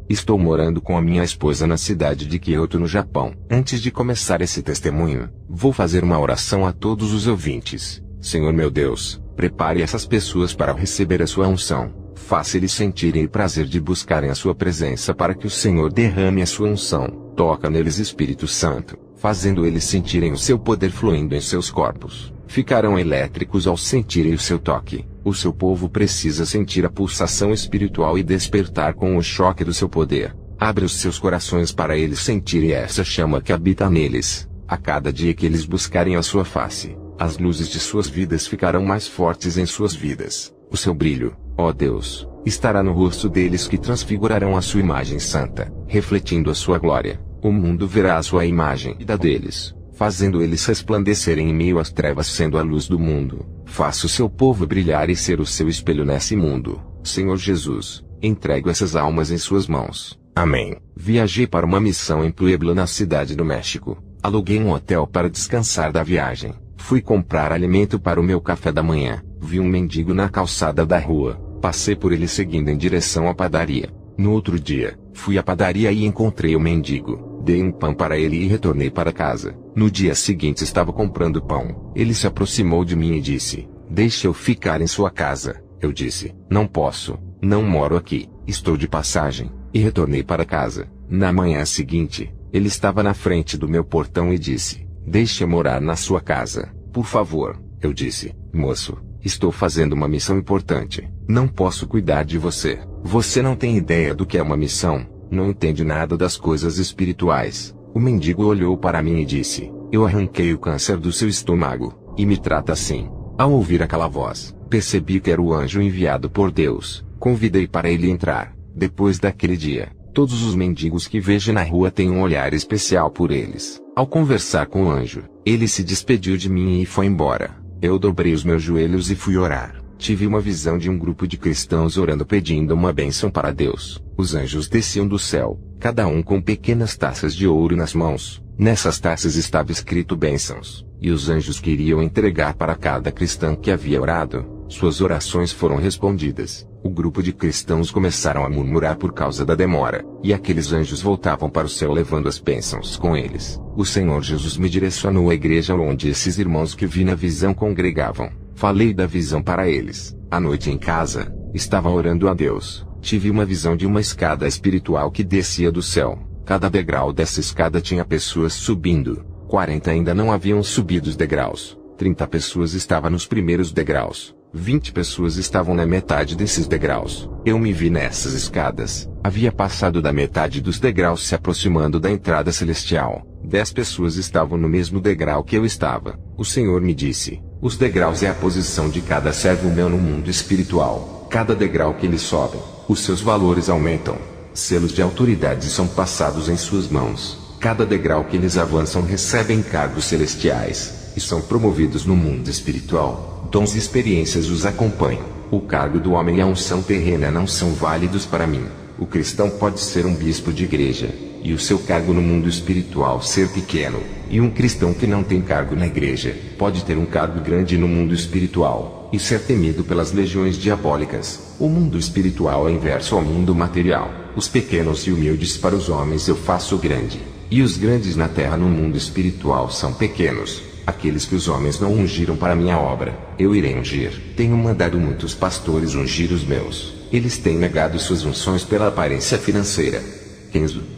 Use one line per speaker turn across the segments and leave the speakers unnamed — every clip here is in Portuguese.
Estou morando com a minha esposa na cidade de Kyoto, no Japão. Antes de começar esse testemunho, vou fazer uma oração a todos os ouvintes. Senhor meu Deus, prepare essas pessoas para receber a sua unção. Faça eles sentirem o prazer de buscarem a sua presença para que o Senhor derrame a sua unção. Toca neles, Espírito Santo, fazendo eles sentirem o seu poder fluindo em seus corpos. Ficarão elétricos ao sentirem o seu toque. O seu povo precisa sentir a pulsação espiritual e despertar com o choque do seu poder. Abre os seus corações para eles sentirem essa chama que habita neles. A cada dia que eles buscarem a sua face, as luzes de suas vidas ficarão mais fortes em suas vidas. O seu brilho, ó Deus, estará no rosto deles, que transfigurarão a sua imagem santa, refletindo a sua glória. O mundo verá a sua imagem e da deles, fazendo eles resplandecerem em meio às trevas, sendo a luz do mundo. Faça o seu povo brilhar e ser o seu espelho nesse mundo. Senhor Jesus, entrego essas almas em suas mãos. Amém. Viajei para uma missão em Puebla, na cidade do México. Aluguei um hotel para descansar da viagem. Fui comprar alimento para o meu café da manhã. Vi um mendigo na calçada da rua. Passei por ele seguindo em direção à padaria. No outro dia, fui à padaria e encontrei o mendigo. Dei um pão para ele e retornei para casa. No dia seguinte estava comprando pão. Ele se aproximou de mim e disse: "Deixe eu ficar em sua casa." Eu disse: "Não posso, não moro aqui, estou de passagem." E retornei para casa. Na manhã seguinte, ele estava na frente do meu portão e disse: "Deixe eu morar na sua casa, por favor." Eu disse: "Moço, estou fazendo uma missão importante. Não posso cuidar de você. Você não tem ideia do que é uma missão. Não entende nada das coisas espirituais." O mendigo olhou para mim e disse: "Eu arranquei o câncer do seu estômago, e me trata assim." Ao ouvir aquela voz, percebi que era o anjo enviado por Deus. Convidei para ele entrar. Depois daquele dia, todos os mendigos que vejo na rua têm um olhar especial por eles. Ao conversar com o anjo, ele se despediu de mim e foi embora. Eu dobrei os meus joelhos e fui orar. Tive uma visão de um grupo de cristãos orando, pedindo uma bênção para Deus. Os anjos desciam do céu, cada um com pequenas taças de ouro nas mãos. Nessas taças estava escrito bênçãos, e os anjos queriam entregar para cada cristão que havia orado. Suas orações foram respondidas. O grupo de cristãos começaram a murmurar por causa da demora, e aqueles anjos voltavam para o céu levando as bênçãos com eles. O Senhor Jesus me direcionou à igreja onde esses irmãos que vi na visão congregavam. Falei da visão para eles. À noite em casa, estava orando a Deus. Tive uma visão de uma escada espiritual que descia do céu. Cada degrau dessa escada tinha pessoas subindo. 40 ainda não haviam subido os degraus. 30 pessoas estavam nos primeiros degraus. 20 pessoas estavam na metade desses degraus. Eu me vi nessas escadas. Havia passado da metade dos degraus, se aproximando da entrada celestial. 10 pessoas estavam no mesmo degrau que eu estava. O Senhor me disse: "Os degraus é a posição de cada servo meu no mundo espiritual. Cada degrau que eles sobem, os seus valores aumentam. Selos de autoridade são passados em suas mãos. Cada degrau que eles avançam recebem cargos celestiais, e são promovidos no mundo espiritual. Dons e experiências os acompanham. O cargo do homem e a unção terrena não são válidos para mim. O cristão pode ser um bispo de igreja, e o seu cargo no mundo espiritual ser pequeno. E um cristão que não tem cargo na igreja, pode ter um cargo grande no mundo espiritual, e ser temido pelas legiões diabólicas. O mundo espiritual é inverso ao mundo material. Os pequenos e humildes para os homens eu faço grande, e os grandes na terra no mundo espiritual são pequenos. Aqueles que os homens não ungiram para minha obra, eu irei ungir. Tenho mandado muitos pastores ungir os meus. Eles têm negado suas unções pela aparência financeira.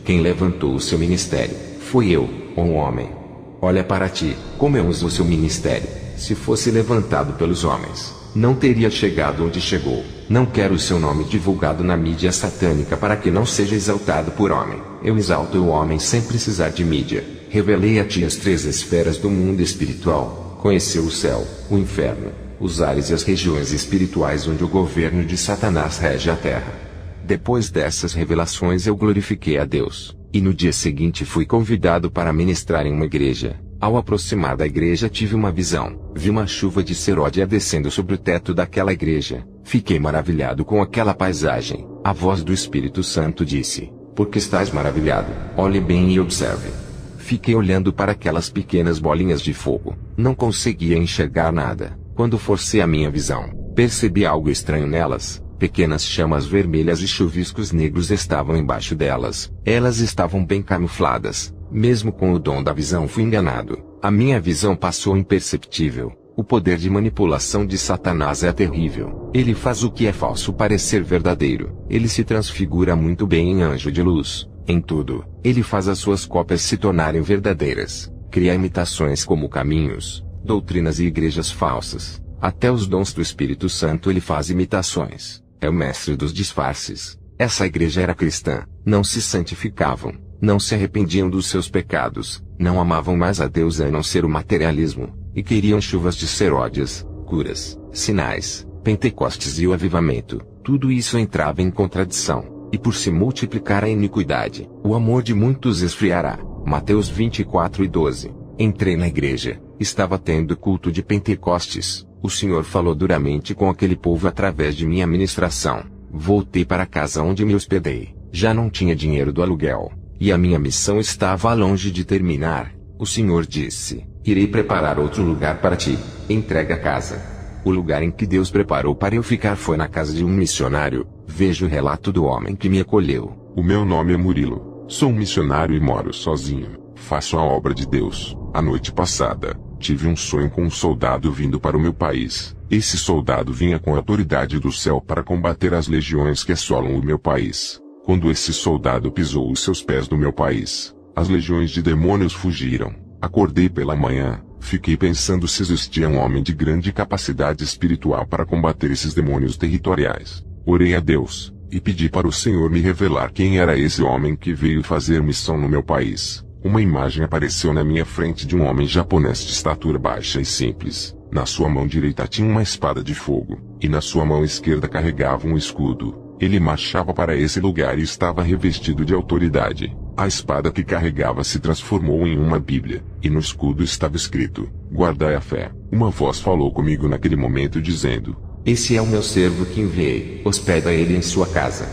Quem levantou o seu ministério, fui eu, ó homem. Olha para ti, como eu uso o seu ministério. Se fosse levantado pelos homens, não teria chegado onde chegou. Não quero o seu nome divulgado na mídia satânica para que não seja exaltado por homem. Eu exalto o homem sem precisar de mídia. Revelei a ti as 3 esferas do mundo espiritual. Conheceu o céu, o inferno, os ares e as regiões espirituais onde o governo de Satanás rege a terra. Depois dessas revelações eu glorifiquei a Deus, e no dia seguinte fui convidado para ministrar em uma igreja. Ao aproximar da igreja tive uma visão. Vi uma chuva de seródia descendo sobre o teto daquela igreja. Fiquei maravilhado com aquela paisagem. A voz do Espírito Santo disse: "Por que estás maravilhado? Olhe bem e observe." Fiquei olhando para aquelas pequenas bolinhas de fogo. Não conseguia enxergar nada. Quando forcei a minha visão, percebi algo estranho nelas. Pequenas chamas vermelhas e chuviscos negros estavam embaixo delas. Elas estavam bem camufladas. Mesmo com o dom da visão fui enganado. A minha visão passou imperceptível. O poder de manipulação de Satanás é terrível. Ele faz o que é falso parecer verdadeiro. Ele se transfigura muito bem em anjo de luz. Em tudo, ele faz as suas cópias se tornarem verdadeiras. Cria imitações como caminhos, doutrinas e igrejas falsas. Até os dons do Espírito Santo ele faz imitações. É o mestre dos disfarces. Essa igreja era cristã. Não se santificavam. Não se arrependiam dos seus pecados. Não amavam mais a Deus a não ser o materialismo. E queriam chuvas de seródias, curas, sinais, Pentecostes e o avivamento. Tudo isso entrava em contradição. E por se multiplicar a iniquidade, o amor de muitos esfriará. Mateus 24:12. Entrei na igreja. Estava tendo culto de Pentecostes. O Senhor falou duramente com aquele povo através de minha ministração. Voltei para casa onde me hospedei. Já não tinha dinheiro do aluguel. E a minha missão estava longe de terminar. O Senhor disse: irei preparar outro lugar para ti. Entrega a casa. O lugar em que Deus preparou para eu ficar foi na casa de um missionário. Veja o relato do homem que me acolheu.
O meu nome é Murilo. Sou um missionário e moro sozinho. Faço a obra de Deus. A noite passada, tive um sonho com um soldado vindo para o meu país. Esse soldado vinha com a autoridade do céu para combater as legiões que assolam o meu país. Quando esse soldado pisou os seus pés no meu país, as legiões de demônios fugiram. Acordei pela manhã, fiquei pensando se existia um homem de grande capacidade espiritual para combater esses demônios territoriais. Orei a Deus, e pedi para o Senhor me revelar quem era esse homem que veio fazer missão no meu país. Uma imagem apareceu na minha frente de um homem japonês de estatura baixa e simples. Na sua mão direita tinha uma espada de fogo, e na sua mão esquerda carregava um escudo. Ele marchava para esse lugar e estava revestido de autoridade. A espada que carregava se transformou em uma Bíblia, e no escudo estava escrito: guardai a fé. Uma voz falou comigo naquele momento dizendo:
esse é o meu servo que enviei, hospeda ele em sua casa.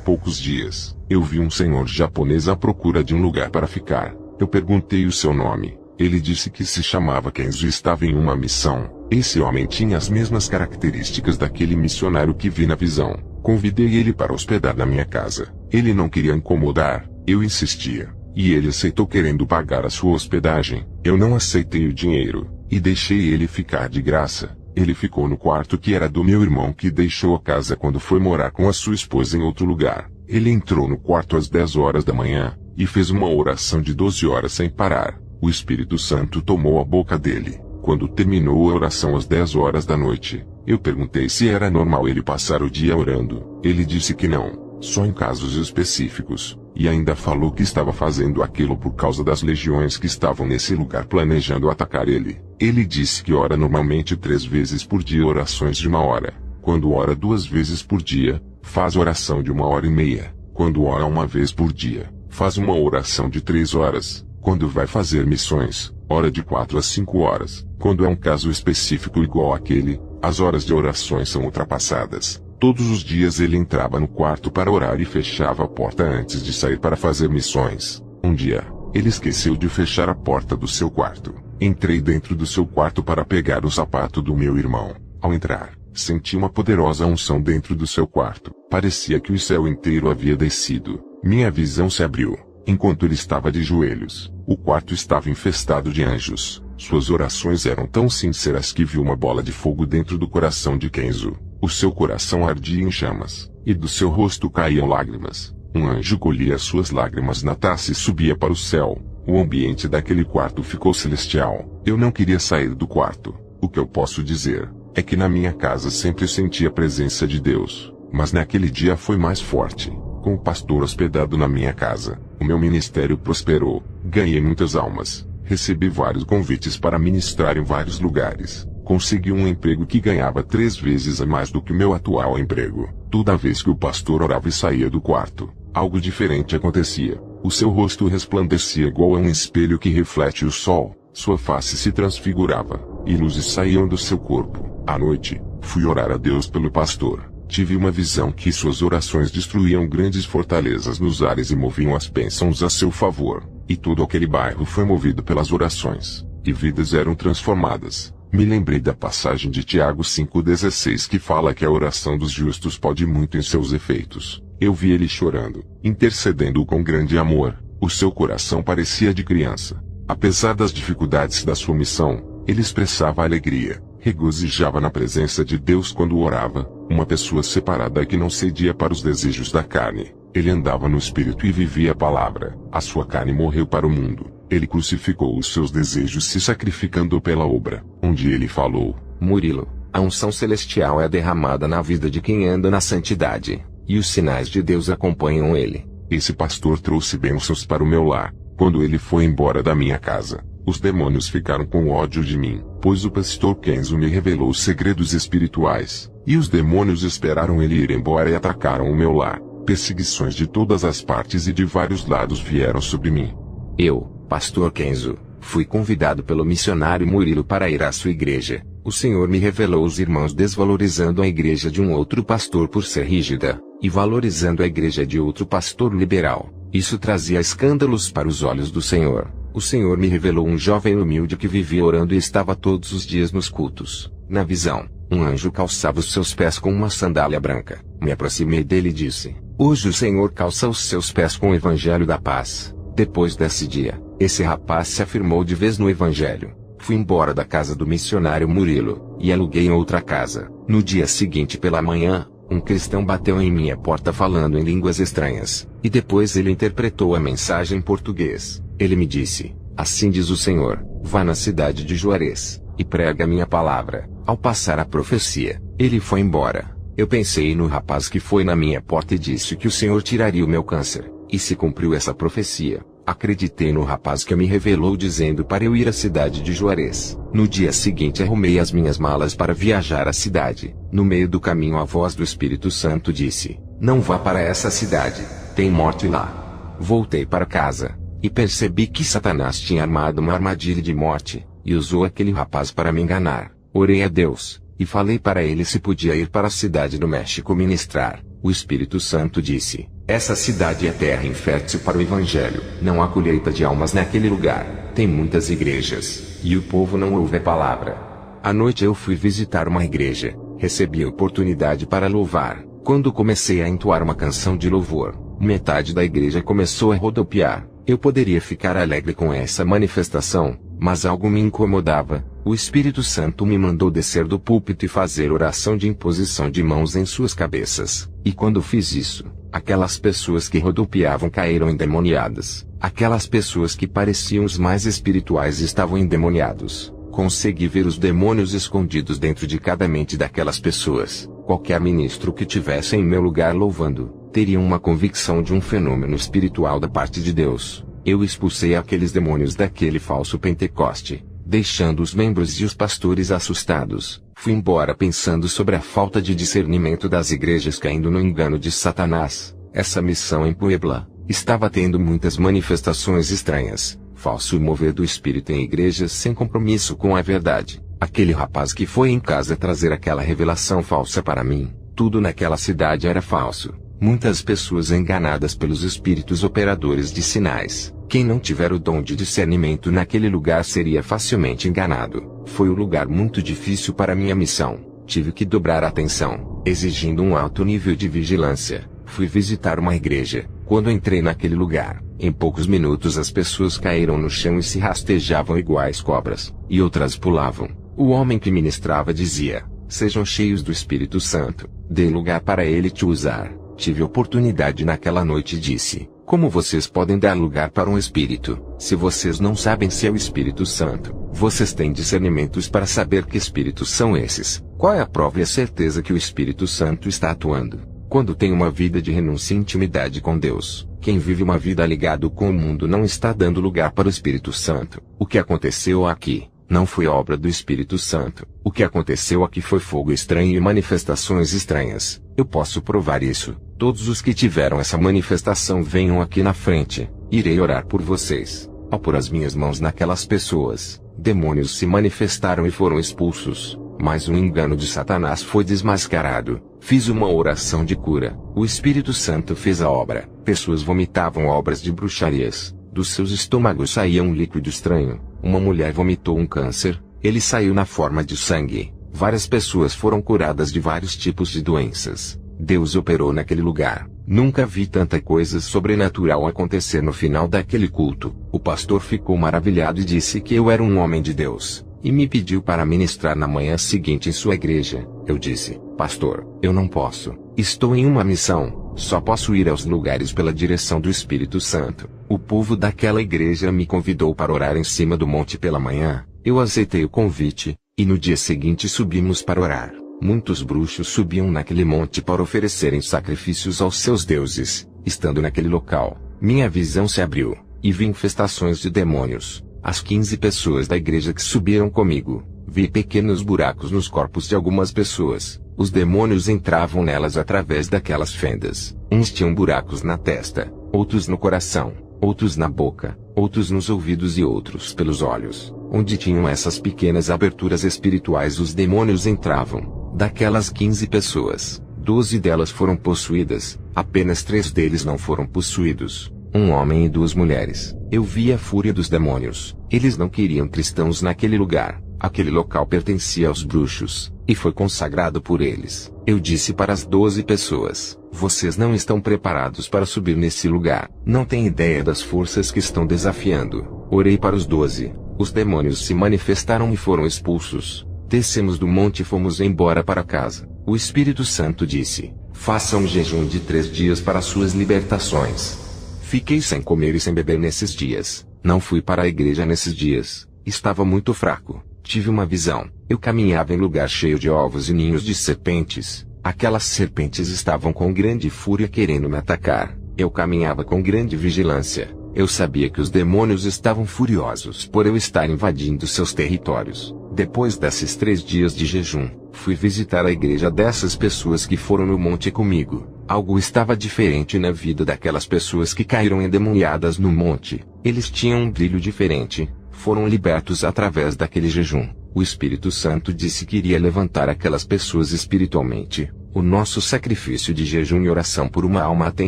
Poucos dias, eu vi um senhor japonês à procura de um lugar para ficar. Eu perguntei o seu nome. Ele disse que se chamava Kenzo e estava em uma missão. Esse homem tinha as mesmas características daquele missionário que vi na visão. Convidei ele para hospedar na minha casa. Ele não queria incomodar, eu insistia. E ele aceitou querendo pagar a sua hospedagem. Eu não aceitei o dinheiro, e deixei ele ficar de graça. Ele ficou no quarto que era do meu irmão que deixou a casa quando foi morar com a sua esposa em outro lugar. Ele entrou no quarto às 10 horas da manhã, e fez uma oração de 12 horas sem parar. O Espírito Santo tomou a boca dele. Quando terminou a oração às 10 horas da noite, eu perguntei se era normal ele passar o dia orando. Ele disse que não, só em casos específicos, e ainda falou que estava fazendo aquilo por causa das legiões que estavam nesse lugar planejando atacar ele. Ele disse que ora normalmente 3 vezes por dia orações de 1 hora. Quando ora 2 vezes por dia, faz oração de 1h30. Quando ora 1 vez por dia, faz uma oração de 3 horas. Quando vai fazer missões, ora de 4 a 5 horas. Quando é um caso específico igual àquele, as horas de orações são ultrapassadas. Todos os dias ele entrava no quarto para orar e fechava a porta antes de sair para fazer missões. Um dia, ele esqueceu de fechar a porta do seu quarto. Entrei dentro do seu quarto para pegar o sapato do meu irmão. Ao entrar, senti uma poderosa unção dentro do seu quarto. Parecia que o céu inteiro havia descido. Minha visão se abriu. Enquanto ele estava de joelhos, o quarto estava infestado de anjos. Suas orações eram tão sinceras que vi uma bola de fogo dentro do coração de Kenzo. O seu coração ardia em chamas, e do seu rosto caíam lágrimas. Um anjo colhia suas lágrimas na taça e subia para o céu. O ambiente daquele quarto ficou celestial. Eu não queria sair do quarto. O que eu posso dizer é que na minha casa sempre senti a presença de Deus, mas naquele dia foi mais forte. Com o pastor hospedado na minha casa, o meu ministério prosperou, ganhei muitas almas, recebi vários convites para ministrar em vários lugares, consegui um emprego que ganhava 3 vezes a mais do que o meu atual emprego. Toda vez que o pastor orava e saía do quarto, algo diferente acontecia. O seu rosto resplandecia igual a um espelho que reflete o sol, sua face se transfigurava, e luzes saíam do seu corpo. À noite, fui orar a Deus pelo pastor. Tive uma visão que suas orações destruíam grandes fortalezas nos ares e moviam as bênçãos a seu favor. E todo aquele bairro foi movido pelas orações, e vidas eram transformadas. Me lembrei da passagem de Tiago 5,16 que fala que a oração dos justos pode muito em seus efeitos. Eu vi ele chorando, intercedendo com grande amor. O seu coração parecia de criança. Apesar das dificuldades da sua missão, ele expressava alegria, regozijava na presença de Deus quando orava, uma pessoa separada que não cedia para os desejos da carne. Ele andava no Espírito e vivia a palavra. A sua carne morreu para o mundo. Ele crucificou os seus desejos se sacrificando pela obra. Onde ele falou:
Murilo, a unção celestial é derramada na vida de quem anda na santidade, e os sinais de Deus acompanham ele.
Esse pastor trouxe bênçãos para o meu lar. Quando ele foi embora da minha casa, os demônios ficaram com ódio de mim, pois o pastor Kenzo me revelou segredos espirituais, e os demônios esperaram ele ir embora e atacaram o meu lar. Perseguições de todas as partes e de vários lados vieram sobre mim.
Eu, pastor Kenzo, fui convidado pelo missionário Murilo para ir à sua igreja. O Senhor me revelou os irmãos desvalorizando a igreja de um outro pastor por ser rígida, e valorizando a igreja de outro pastor liberal. Isso trazia escândalos para os olhos do Senhor. O Senhor me revelou um jovem humilde que vivia orando e estava todos os dias nos cultos. Na visão, um anjo calçava os seus pés com uma sandália branca. Me aproximei dele e disse: Hoje o Senhor calça os seus pés com o evangelho da paz. Depois desse dia, esse rapaz se afirmou de vez no evangelho. Fui embora da casa do missionário Murilo, e aluguei outra casa. No dia seguinte pela manhã, um cristão bateu em minha porta falando em línguas estranhas, e depois ele interpretou a mensagem em português. Ele me disse: Assim diz o Senhor, vá na cidade de Juarez, e prega a minha palavra. Ao passar a profecia, ele foi embora. Eu pensei no rapaz que foi na minha porta e disse que o Senhor tiraria o meu câncer, e se cumpriu essa profecia. Acreditei no rapaz que me revelou dizendo para eu ir à cidade de Juarez. No dia seguinte arrumei as minhas malas para viajar à cidade. No meio do caminho a voz do Espírito Santo disse: Não vá para essa cidade, tem morte lá. Voltei para casa, e percebi que Satanás tinha armado uma armadilha de morte, e usou aquele rapaz para me enganar. Orei a Deus, e falei para ele se podia ir para a cidade do México ministrar. O Espírito Santo disse: Essa cidade é terra infértil para o Evangelho. Não há colheita de almas naquele lugar. Tem muitas igrejas, e o povo não ouve a palavra. À noite eu fui visitar uma igreja. Recebi a oportunidade para louvar. Quando comecei a entoar uma canção de louvor, metade da igreja começou a rodopiar. Eu poderia ficar alegre com essa manifestação, mas algo me incomodava. O Espírito Santo me mandou descer do púlpito e fazer oração de imposição de mãos em suas cabeças. E quando fiz isso, aquelas pessoas que rodopiavam caíram endemoniadas. Aquelas pessoas que pareciam os mais espirituais estavam endemoniados. Consegui ver os demônios escondidos dentro de cada mente daquelas pessoas. Qualquer ministro que tivesse em meu lugar louvando, teria uma convicção de um fenômeno espiritual da parte de Deus. Eu expulsei aqueles demônios daquele falso Pentecoste, deixando os membros e os pastores assustados. Fui embora pensando sobre a falta de discernimento das igrejas caindo no engano de Satanás. Essa missão em Puebla estava tendo muitas manifestações estranhas. Falso mover do Espírito em igrejas sem compromisso com a verdade. Aquele rapaz que foi em casa trazer aquela revelação falsa para mim. Tudo naquela cidade era falso. Muitas pessoas enganadas pelos espíritos operadores de sinais. Quem não tiver o dom de discernimento naquele lugar seria facilmente enganado. Foi um lugar muito difícil para minha missão. Tive que dobrar a atenção, exigindo um alto nível de vigilância. Fui visitar uma igreja. Quando entrei naquele lugar, em poucos minutos as pessoas caíram no chão e se rastejavam iguais cobras, e outras pulavam. O homem que ministrava dizia: Sejam cheios do Espírito Santo, dê lugar para ele te usar. Tive oportunidade naquela noite e disse: Como vocês podem dar lugar para um Espírito, se vocês não sabem se é o Espírito Santo? Vocês têm discernimentos para saber que Espíritos são esses? Qual é a prova e a certeza que o Espírito Santo está atuando? Quando tem uma vida de renúncia e intimidade com Deus, quem vive uma vida ligado com o mundo não está dando lugar para o Espírito Santo. O que aconteceu aqui não foi obra do Espírito Santo. O que aconteceu aqui foi fogo estranho e manifestações estranhas. Eu posso provar isso. Todos os que tiveram essa manifestação venham aqui na frente. Irei orar por vocês. Ao pôr as minhas mãos naquelas pessoas, demônios se manifestaram e foram expulsos. Mas o engano de Satanás foi desmascarado. Fiz uma oração de cura. O Espírito Santo fez a obra. Pessoas vomitavam obras de bruxarias. Dos seus estômagos saía um líquido estranho. Uma mulher vomitou um câncer. Ele saiu na forma de sangue. Várias pessoas foram curadas de vários tipos de doenças. Deus operou naquele lugar. Nunca vi tanta coisa sobrenatural acontecer no final daquele culto. O pastor ficou maravilhado e disse que eu era um homem de Deus, e me pediu para ministrar na manhã seguinte em sua igreja. Eu disse: pastor, eu não posso. Estou em uma missão. Só posso ir aos lugares pela direção do Espírito Santo. O povo daquela igreja me convidou para orar em cima do monte pela manhã. Eu aceitei o convite, e no dia seguinte subimos para orar. Muitos bruxos subiam naquele monte para oferecerem sacrifícios aos seus deuses. Estando naquele local, minha visão se abriu, e vi infestações de demônios. As 15 pessoas da igreja que subiram comigo, vi pequenos buracos nos corpos de algumas pessoas. Os demônios entravam nelas através daquelas fendas. Uns tinham buracos na testa, outros no coração, outros na boca, outros nos ouvidos e outros pelos olhos. Onde tinham essas pequenas aberturas espirituais, os demônios entravam. Daquelas 15 pessoas, 12 delas foram possuídas, apenas 3 deles não foram possuídos. Um homem e 2 mulheres. Eu vi a fúria dos demônios. Eles não queriam cristãos naquele lugar. Aquele local pertencia aos bruxos, e foi consagrado por eles. Eu disse para as 12 pessoas: vocês não estão preparados para subir nesse lugar. Não têm ideia das forças que estão desafiando. Orei para os 12. Os demônios se manifestaram e foram expulsos. Descemos do monte e fomos embora para casa. O Espírito Santo disse: façam um jejum de 3 dias para suas libertações. Fiquei sem comer e sem beber nesses dias. Não fui para a igreja nesses dias. Estava muito fraco. Tive uma visão. Eu caminhava em lugar cheio de ovos e ninhos de serpentes. Aquelas serpentes estavam com grande fúria querendo me atacar. Eu caminhava com grande vigilância. Eu sabia que os demônios estavam furiosos por eu estar invadindo seus territórios. Depois desses 3 dias de jejum, fui visitar a igreja dessas pessoas que foram no monte comigo. Algo estava diferente na vida daquelas pessoas que caíram endemoniadas no monte. Eles tinham um brilho diferente. Foram libertos através daquele jejum. O Espírito Santo disse que iria levantar aquelas pessoas espiritualmente. O nosso sacrifício de jejum e oração por uma alma tem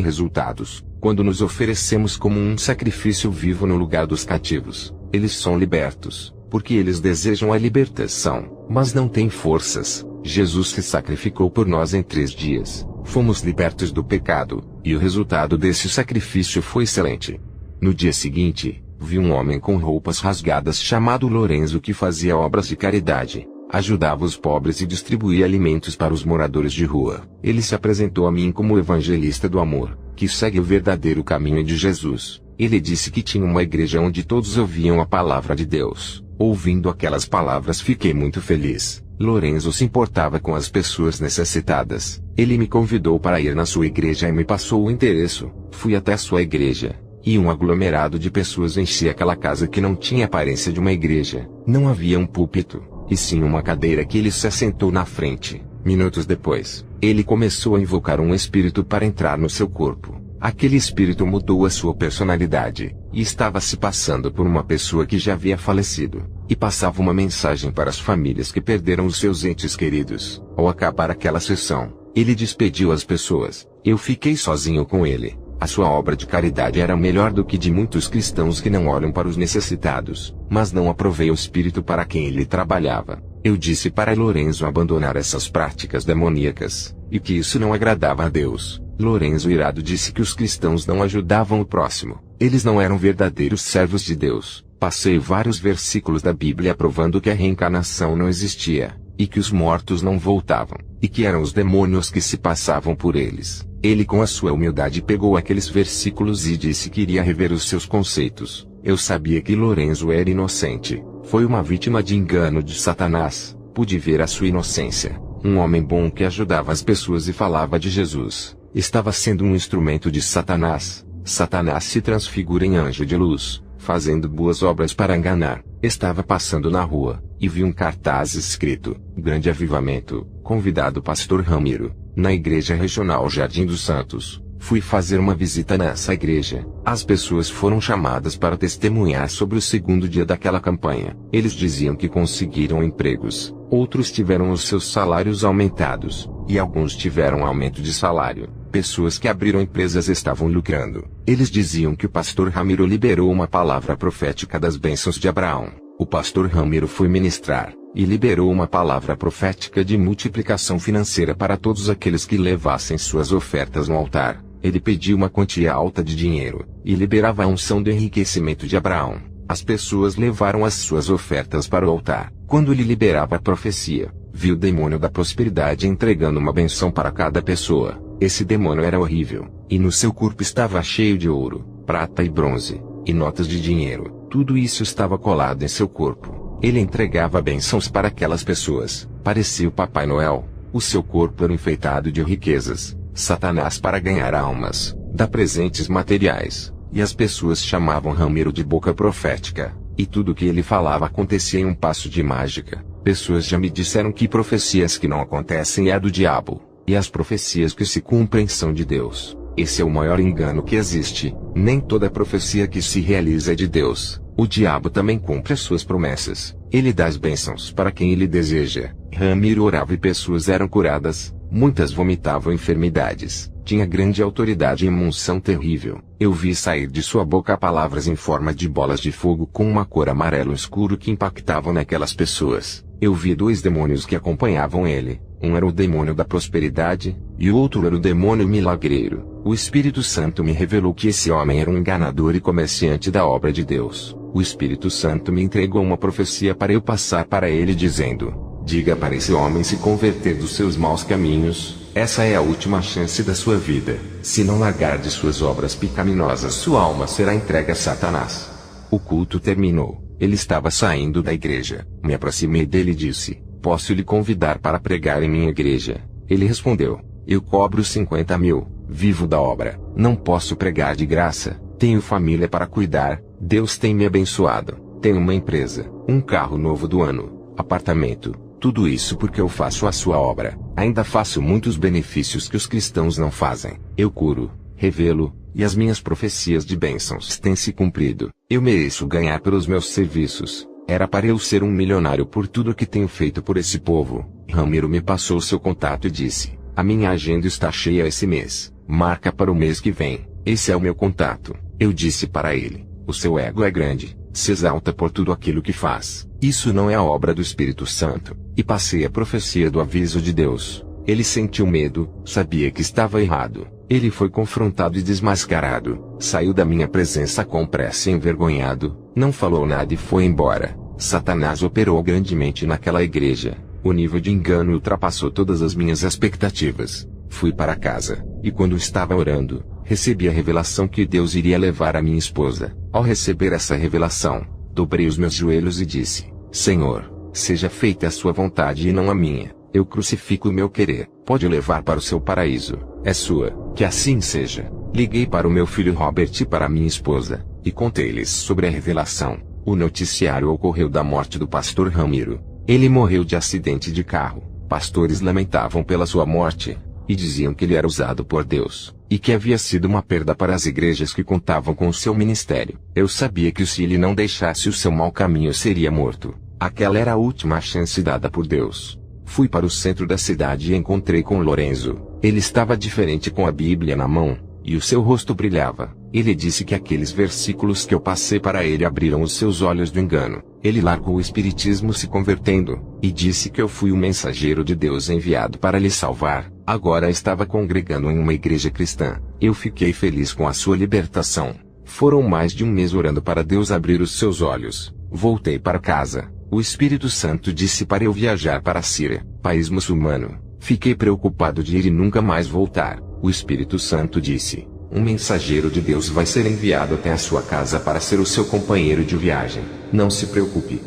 resultados. Quando nos oferecemos como um sacrifício vivo no lugar dos cativos, eles são libertos, porque eles desejam a libertação, mas não têm forças. Jesus se sacrificou por nós em 3 dias. Fomos libertos do pecado, e o resultado desse sacrifício foi excelente. No dia seguinte, vi um homem com roupas rasgadas chamado Lorenzo que fazia obras de caridade. Ajudava os pobres e distribuía alimentos para os moradores de rua. Ele se apresentou a mim como o evangelista do amor, que segue o verdadeiro caminho de Jesus. Ele disse que tinha uma igreja onde todos ouviam a palavra de Deus. Ouvindo aquelas palavras fiquei muito feliz. Lorenzo se importava com as pessoas necessitadas. Ele me convidou para ir na sua igreja e me passou o endereço. Fui até sua igreja, e um aglomerado de pessoas enchia aquela casa que não tinha aparência de uma igreja. Não havia um púlpito, e sim uma cadeira que ele se assentou na frente. Minutos depois, ele começou a invocar um espírito para entrar no seu corpo. Aquele espírito mudou a sua personalidade, e estava se passando por uma pessoa que já havia falecido, e passava uma mensagem para as famílias que perderam os seus entes queridos. Ao acabar aquela sessão, ele despediu as pessoas. Eu fiquei sozinho com ele. A sua obra de caridade era melhor do que de muitos cristãos que não olham para os necessitados, mas não aprovei o espírito para quem ele trabalhava. Eu disse para Lorenzo abandonar essas práticas demoníacas, e que isso não agradava a Deus. Lorenzo irado disse que os cristãos não ajudavam o próximo. Eles não eram verdadeiros servos de Deus. Passei vários versículos da Bíblia provando que a reencarnação não existia, e que os mortos não voltavam, e que eram os demônios que se passavam por eles. Ele com a sua humildade pegou aqueles versículos e disse que iria rever os seus conceitos. Eu sabia que Lorenzo era inocente. Foi uma vítima de engano de Satanás. Pude ver a sua inocência. Um homem bom que ajudava as pessoas e falava de Jesus. Estava sendo um instrumento de Satanás. Satanás se transfigura em anjo de luz, fazendo boas obras para enganar. Estava passando na rua, e vi um cartaz escrito: Grande Avivamento, convidado Pastor Ramiro, na Igreja Regional Jardim dos Santos. Fui fazer uma visita nessa igreja. As pessoas foram chamadas para testemunhar sobre o segundo dia daquela campanha. Eles diziam que conseguiram empregos, outros tiveram os seus salários aumentados, e alguns tiveram aumento de salário. Pessoas que abriram empresas estavam lucrando. Eles diziam que o pastor Ramiro liberou uma palavra profética das bênçãos de Abraão. O pastor Ramiro foi ministrar, e liberou uma palavra profética de multiplicação financeira para todos aqueles que levassem suas ofertas no altar. Ele pediu uma quantia alta de dinheiro, e liberava a unção do enriquecimento de Abraão. As pessoas levaram as suas ofertas para o altar. Quando ele liberava a profecia, viu o demônio da prosperidade entregando uma benção para cada pessoa. Esse demônio era horrível, e no seu corpo estava cheio de ouro, prata e bronze, e notas de dinheiro. Tudo isso estava colado em seu corpo. Ele entregava bênçãos para aquelas pessoas. Parecia o Papai Noel. O seu corpo era enfeitado de riquezas. Satanás, para ganhar almas, dá presentes materiais. E as pessoas chamavam Ramiro de boca profética. E tudo o que ele falava acontecia em um passo de mágica. Pessoas já me disseram que profecias que não acontecem é a do diabo. E as profecias que se cumprem são de Deus. Esse é o maior engano que existe. Nem toda profecia que se realiza é de Deus. O diabo também cumpre as suas promessas. Ele dá as bênçãos para quem ele deseja. Ramiro orava e pessoas eram curadas. Muitas vomitavam enfermidades. Tinha grande autoridade e uma unção terrível. Eu vi sair de sua boca palavras em forma de bolas de fogo com uma cor amarelo escuro que impactavam naquelas pessoas. Eu vi 2 demônios que acompanhavam ele. Um era o demônio da prosperidade, e o outro era o demônio milagreiro. O Espírito Santo me revelou que esse homem era um enganador e comerciante da obra de Deus. O Espírito Santo me entregou uma profecia para eu passar para ele dizendo: diga para esse homem se converter dos seus maus caminhos. Essa é a última chance da sua vida. Se não largar de suas obras pecaminosas, sua alma será entregue a Satanás. O culto terminou. Ele estava saindo da igreja. Me aproximei dele e disse: posso lhe convidar para pregar em minha igreja? Ele respondeu: eu cobro 50 mil, vivo da obra, não posso pregar de graça, tenho família para cuidar, Deus tem me abençoado, tenho uma empresa, um carro novo do ano, apartamento, tudo isso porque eu faço a sua obra. Ainda faço muitos benefícios que os cristãos não fazem. Eu curo, revelo, e as minhas profecias de bênçãos têm se cumprido. Eu mereço ganhar pelos meus serviços. Era para eu ser um milionário por tudo que tenho feito por esse povo. Ramiro me passou seu contato e disse: a minha agenda está cheia esse mês. Marca para o mês que vem. Esse é o meu contato. Eu disse para ele: o seu ego é grande. Se exalta por tudo aquilo que faz. Isso não é a obra do Espírito Santo. E passei a profecia do aviso de Deus. Ele sentiu medo, sabia que estava errado. Ele foi confrontado e desmascarado. Saiu da minha presença com pressa e envergonhado. Não falou nada e foi embora. Satanás operou grandemente naquela igreja. O nível de engano ultrapassou todas as minhas expectativas. Fui para casa, e quando estava orando, recebi a revelação que Deus iria levar a minha esposa. Ao receber essa revelação, dobrei os meus joelhos e disse: Senhor, seja feita a sua vontade e não a minha. Eu crucifico o meu querer. Pode levar para o seu paraíso. É sua. Que assim seja. Liguei para o meu filho Robert e para minha esposa, e contei-lhes sobre a revelação. O noticiário ocorreu da morte do pastor Ramiro. Ele morreu de acidente de carro. Pastores lamentavam pela sua morte, e diziam que ele era usado por Deus, e que havia sido uma perda para as igrejas que contavam com o seu ministério. Eu sabia que se ele não deixasse o seu mau caminho seria morto. Aquela era a última chance dada por Deus. Fui para o centro da cidade e encontrei com Lorenzo. Ele estava diferente com a Bíblia na mão, e o seu rosto brilhava. Ele disse que aqueles versículos que eu passei para ele abriram os seus olhos do engano. Ele largou o espiritismo se convertendo, e disse que eu fui o mensageiro de Deus enviado para lhe salvar. Agora estava congregando em uma igreja cristã. Eu fiquei feliz com a sua libertação. Foram mais de um mês orando para Deus abrir os seus olhos. Voltei para casa. O Espírito Santo disse para eu viajar para a Síria, país muçulmano. Fiquei preocupado de ir e nunca mais voltar. O Espírito Santo disse: um mensageiro de Deus vai ser enviado até a sua casa para ser o seu companheiro de viagem. Não se preocupe.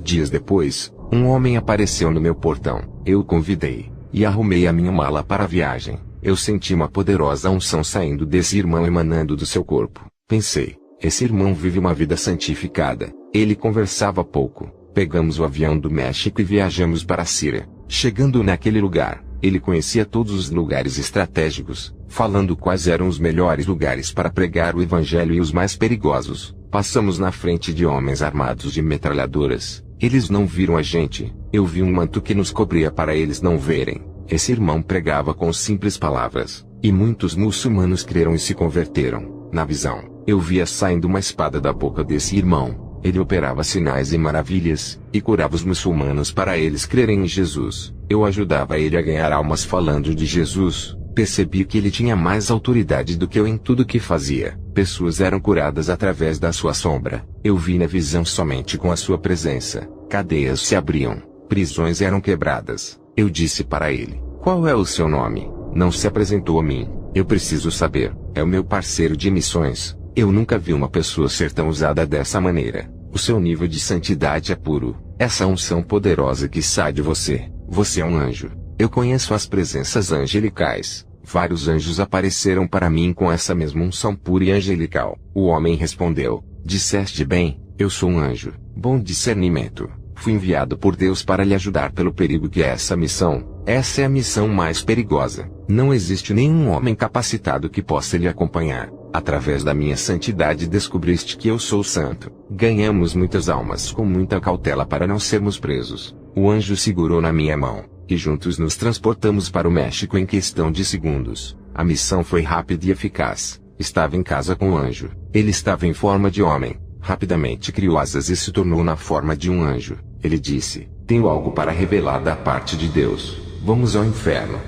Dias depois, um homem apareceu no meu portão. Eu o convidei, e arrumei a minha mala para a viagem. Eu senti uma poderosa unção saindo desse irmão emanando do seu corpo. Pensei: esse irmão vive uma vida santificada. Ele conversava pouco. Pegamos o avião do México e viajamos para a Síria. Chegando naquele lugar, ele conhecia todos os lugares estratégicos, falando quais eram os melhores lugares para pregar o evangelho e os mais perigosos. Passamos na frente de homens armados de metralhadoras. Eles não viram a gente. Eu vi um manto que nos cobria para eles não verem. Esse irmão pregava com simples palavras, e muitos muçulmanos creram e se converteram. Na visão, eu via saindo uma espada da boca desse irmão. Ele operava sinais e maravilhas, e curava os muçulmanos para eles crerem em Jesus. Eu ajudava ele a ganhar almas falando de Jesus. Percebi que ele tinha mais autoridade do que eu em tudo que fazia. Pessoas eram curadas através da sua sombra. Eu vi na visão somente com a sua presença. Cadeias se abriam. Prisões eram quebradas. Eu disse para ele: qual é o seu nome? Não se apresentou a mim. Eu preciso saber. É o meu parceiro de missões. Eu nunca vi uma pessoa ser tão usada dessa maneira. O seu nível de santidade é puro. Essa unção poderosa que sai de você. Você é um anjo. Eu conheço as presenças angelicais. Vários anjos apareceram para mim com essa mesma unção pura e angelical. O homem respondeu: disseste bem, eu sou um anjo. Bom discernimento. Fui enviado por Deus para lhe ajudar pelo perigo que é essa missão. Essa é a missão mais perigosa. Não existe nenhum homem capacitado que possa lhe acompanhar. Através da minha santidade descobriste que eu sou santo. Ganhamos muitas almas com muita cautela para não sermos presos. O anjo segurou na minha mão, e juntos nos transportamos para o México em questão de segundos. A missão foi rápida e eficaz. Estava em casa com o anjo. Ele estava em forma de homem. Rapidamente criou asas e se tornou na forma de um anjo. Ele disse: tenho algo para revelar da parte de Deus. Vamos ao inferno.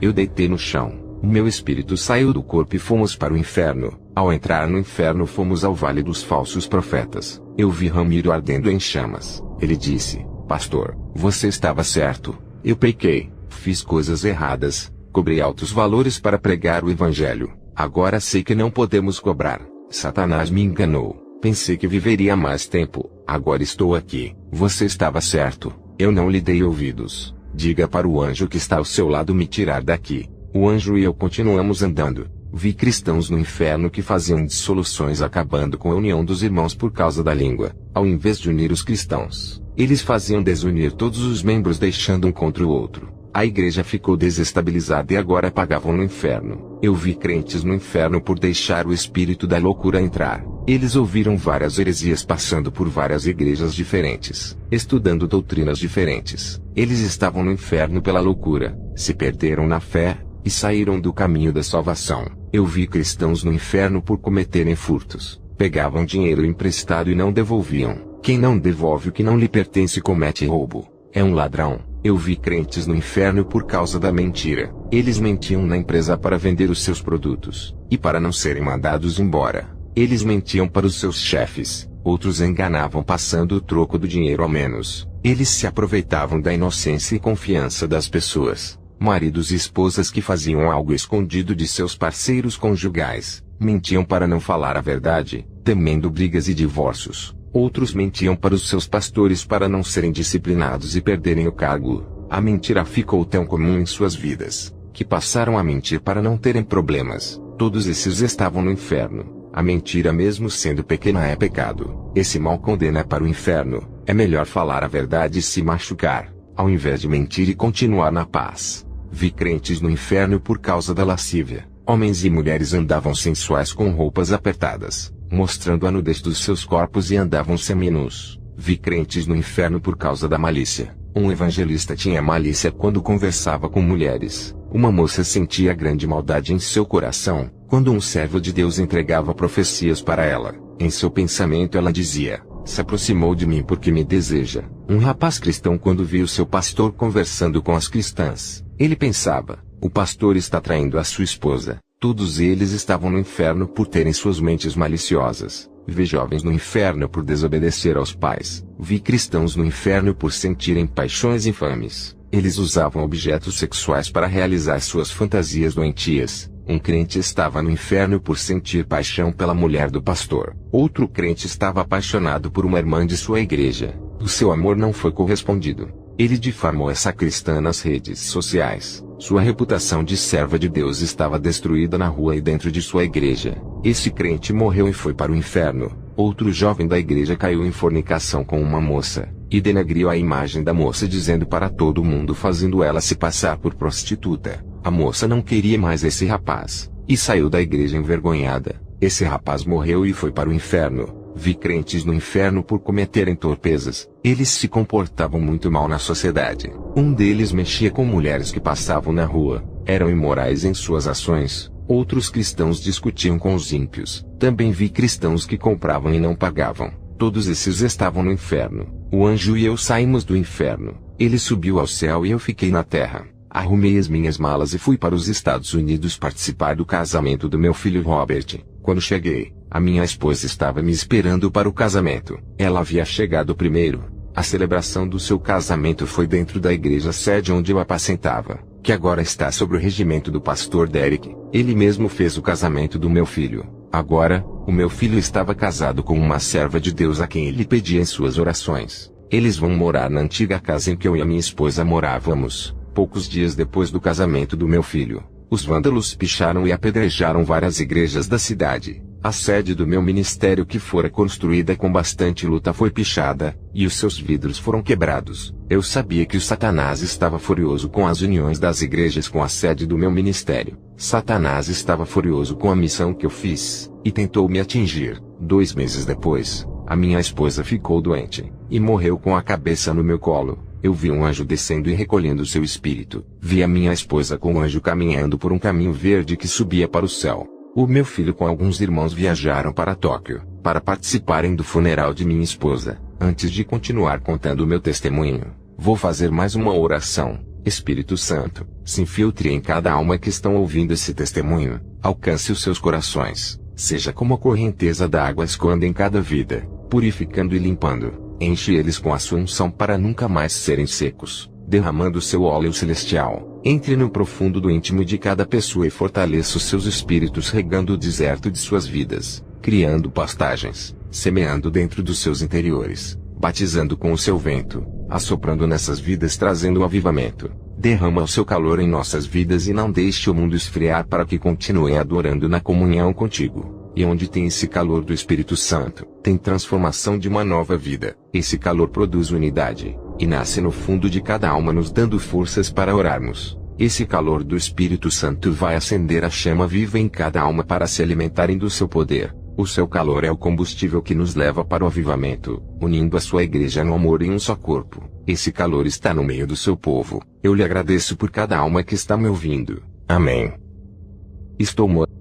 Eu deitei no chão. O meu espírito saiu do corpo e fomos para o inferno. Ao entrar no inferno fomos ao vale dos falsos profetas. Eu vi Ramiro ardendo em chamas. Ele disse: pastor, você estava certo. Eu pequei, fiz coisas erradas, cobrei altos valores para pregar o evangelho. Agora sei que não podemos cobrar. Satanás me enganou. Pensei que viveria mais tempo. Agora estou aqui. Você estava certo. Eu não lhe dei ouvidos. Diga para o anjo que está ao seu lado me tirar daqui. O anjo e eu continuamos andando. Vi cristãos no inferno que faziam dissoluções acabando com a união dos irmãos por causa da língua. Ao invés de unir os cristãos, eles faziam desunir todos os membros deixando um contra o outro. A igreja ficou desestabilizada e agora pagavam no inferno. Eu vi crentes no inferno por deixar o espírito da loucura entrar. Eles ouviram várias heresias passando por várias igrejas diferentes, estudando doutrinas diferentes. Eles estavam no inferno pela loucura, se perderam na fé, e saíram do caminho da salvação. Eu vi cristãos no inferno por cometerem furtos. Pegavam dinheiro emprestado e não devolviam. Quem não devolve o que não lhe pertence comete roubo. É um ladrão. Eu vi crentes no inferno por causa da mentira. Eles mentiam na empresa para vender os seus produtos, e para não serem mandados embora. Eles mentiam para os seus chefes. Outros enganavam passando o troco do dinheiro ao menos. Eles se aproveitavam da inocência e confiança das pessoas. Maridos e esposas que faziam algo escondido de seus parceiros conjugais. Mentiam para não falar a verdade, temendo brigas e divórcios. Outros mentiam para os seus pastores para não serem disciplinados e perderem o cargo. A mentira ficou tão comum em suas vidas, que passaram a mentir para não terem problemas. Todos esses estavam no inferno. A mentira, mesmo sendo pequena, é pecado. Esse mal condena para o inferno. É melhor falar a verdade e se machucar, ao invés de mentir e continuar na paz. Vi crentes no inferno por causa da lascívia. Homens e mulheres andavam sensuais com roupas apertadas, mostrando a nudez dos seus corpos e andavam seminus. Vi crentes no inferno por causa da malícia. Um evangelista tinha malícia quando conversava com mulheres. Uma moça sentia grande maldade em seu coração, quando um servo de Deus entregava profecias para ela. Em seu pensamento ela dizia: se aproximou de mim porque me deseja. Um rapaz cristão, quando viu seu pastor conversando com as cristãs, ele pensava: o pastor está traindo a sua esposa. Todos eles estavam no inferno por terem suas mentes maliciosas. Vi jovens no inferno por desobedecer aos pais. Vi cristãos no inferno por sentirem paixões infames. Eles usavam objetos sexuais para realizar suas fantasias doentias. Um crente estava no inferno por sentir paixão pela mulher do pastor. Outro crente estava apaixonado por uma irmã de sua igreja. O seu amor não foi correspondido. Ele difamou essa cristã nas redes sociais. Sua reputação de serva de Deus estava destruída na rua e dentro de sua igreja. Esse crente morreu e foi para o inferno. Outro jovem da igreja caiu em fornicação com uma moça, e denegriu a imagem da moça dizendo para todo mundo, fazendo ela se passar por prostituta. A moça não queria mais esse rapaz, e saiu da igreja envergonhada. Esse rapaz morreu e foi para o inferno. Vi crentes no inferno por cometerem torpezas. Eles se comportavam muito mal na sociedade. Um deles mexia com mulheres que passavam na rua. Eram imorais em suas ações. Outros cristãos discutiam com os ímpios. Também vi cristãos que compravam e não pagavam. Todos esses estavam no inferno. O anjo e eu saímos do inferno. Ele subiu ao céu e eu fiquei na terra. Arrumei as minhas malas e fui para os Estados Unidos participar do casamento do meu filho Robert. Quando cheguei, a minha esposa estava me esperando para o casamento. Ela havia chegado primeiro. A celebração do seu casamento foi dentro da igreja sede onde eu apacentava, que agora está sob o regimento do pastor Derek. Ele mesmo fez o casamento do meu filho. Agora, o meu filho estava casado com uma serva de Deus a quem ele pedia em suas orações. Eles vão morar na antiga casa em que eu e a minha esposa morávamos. Poucos dias depois do casamento do meu filho, os vândalos picharam e apedrejaram várias igrejas da cidade. A sede do meu ministério, que fora construída com bastante luta, foi pichada, e os seus vidros foram quebrados. Eu sabia que o Satanás estava furioso com as uniões das igrejas com a sede do meu ministério. Satanás estava furioso com a missão que eu fiz, e tentou me atingir. 2 meses depois, a minha esposa ficou doente, e morreu com a cabeça no meu colo. Eu vi um anjo descendo e recolhendo seu espírito. Vi a minha esposa com o anjo caminhando por um caminho verde que subia para o céu. O meu filho com alguns irmãos viajaram para Tóquio, para participarem do funeral de minha esposa. Antes de continuar contando o meu testemunho, vou fazer mais uma oração. Espírito Santo, se infiltre em cada alma que estão ouvindo esse testemunho. Alcance os seus corações. Seja como a correnteza da água escoando em cada vida, purificando e limpando. Enche eles com a sua unção para nunca mais serem secos, derramando seu óleo celestial. Entre no profundo do íntimo de cada pessoa e fortaleça os seus espíritos, regando o deserto de suas vidas, criando pastagens, semeando dentro dos seus interiores, batizando com o seu vento, assoprando nessas vidas, trazendo o avivamento. Derrama o seu calor em nossas vidas e não deixe o mundo esfriar, para que continuem adorando na comunhão contigo. E onde tem esse calor do Espírito Santo, tem transformação de uma nova vida. Esse calor produz unidade, e nasce no fundo de cada alma, nos dando forças para orarmos. Esse calor do Espírito Santo vai acender a chama viva em cada alma para se alimentarem do seu poder. O seu calor é o combustível que nos leva para o avivamento, unindo a sua igreja no amor em um só corpo. Esse calor está no meio do seu povo. Eu lhe agradeço por cada alma que está me ouvindo. Amém.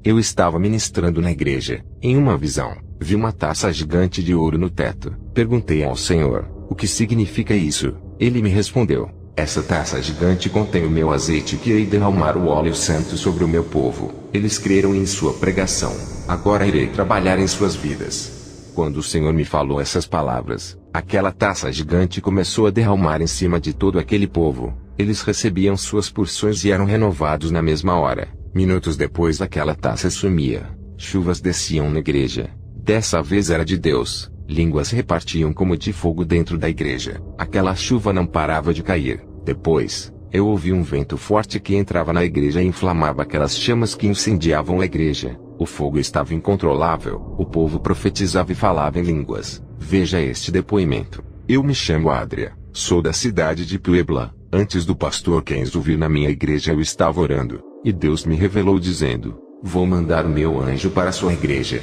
Eu estava ministrando na igreja. Em uma visão, vi uma taça gigante de ouro no teto. Perguntei ao Senhor, o que significa isso? Ele me respondeu, essa taça gigante contém o meu azeite, que irei derramar o óleo santo sobre o meu povo. Eles creram em sua pregação. Agora irei trabalhar em suas vidas. Quando o Senhor me falou essas palavras, aquela taça gigante começou a derramar em cima de todo aquele povo. Eles recebiam suas porções e eram renovados na mesma hora. Minutos depois, aquela taça sumia. Chuvas desciam na igreja. Dessa vez era de Deus. Línguas repartiam como de fogo dentro da igreja. Aquela chuva não parava de cair. Depois, eu ouvi um vento forte que entrava na igreja e inflamava aquelas chamas que incendiavam a igreja. O fogo estava incontrolável. O povo profetizava e falava em línguas. Veja este depoimento. Eu me chamo Adria. Sou da cidade de Puebla. Antes do pastor Kenzo vir na minha igreja, eu estava orando. E Deus me revelou dizendo, vou mandar o meu anjo para a sua igreja.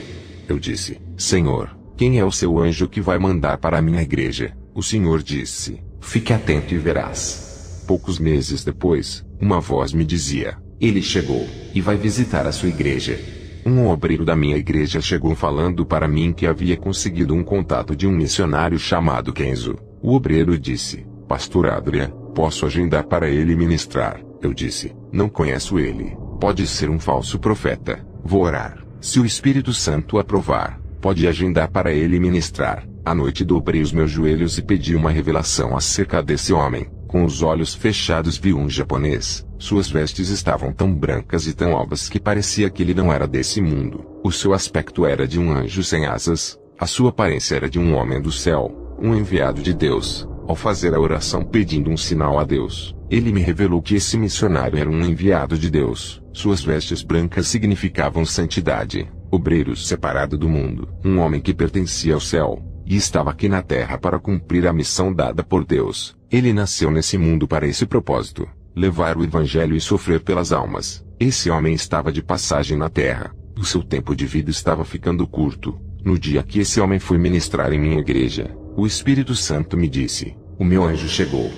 Eu disse, Senhor, quem é o seu anjo que vai mandar para a minha igreja? O Senhor disse, fique atento e verás. Poucos meses depois, uma voz me dizia, ele chegou, e vai visitar a sua igreja. Um obreiro da minha igreja chegou falando para mim que havia conseguido um contato de um missionário chamado Kenzo. O obreiro disse, Pastor Adria, posso agendar para ele ministrar? Eu disse, não conheço ele, pode ser um falso profeta. Vou orar, se o Espírito Santo aprovar, pode agendar para ele ministrar. À noite dobrei os meus joelhos e pedi uma revelação acerca desse homem. Com os olhos fechados vi um japonês. Suas vestes estavam tão brancas e tão alvas que parecia que ele não era desse mundo. O seu aspecto era de um anjo sem asas. A sua aparência era de um homem do céu, um enviado de Deus. Ao fazer a oração pedindo um sinal a Deus, ele me revelou que esse missionário era um enviado de Deus. Suas vestes brancas significavam santidade, obreiro separado do mundo, um homem que pertencia ao céu, e estava aqui na terra para cumprir a missão dada por Deus. Ele nasceu nesse mundo para esse propósito, levar o evangelho e sofrer pelas almas. Esse homem estava de passagem na terra. O seu tempo de vida estava ficando curto. No dia que esse homem foi ministrar em minha igreja, o Espírito Santo me disse, o meu anjo chegou.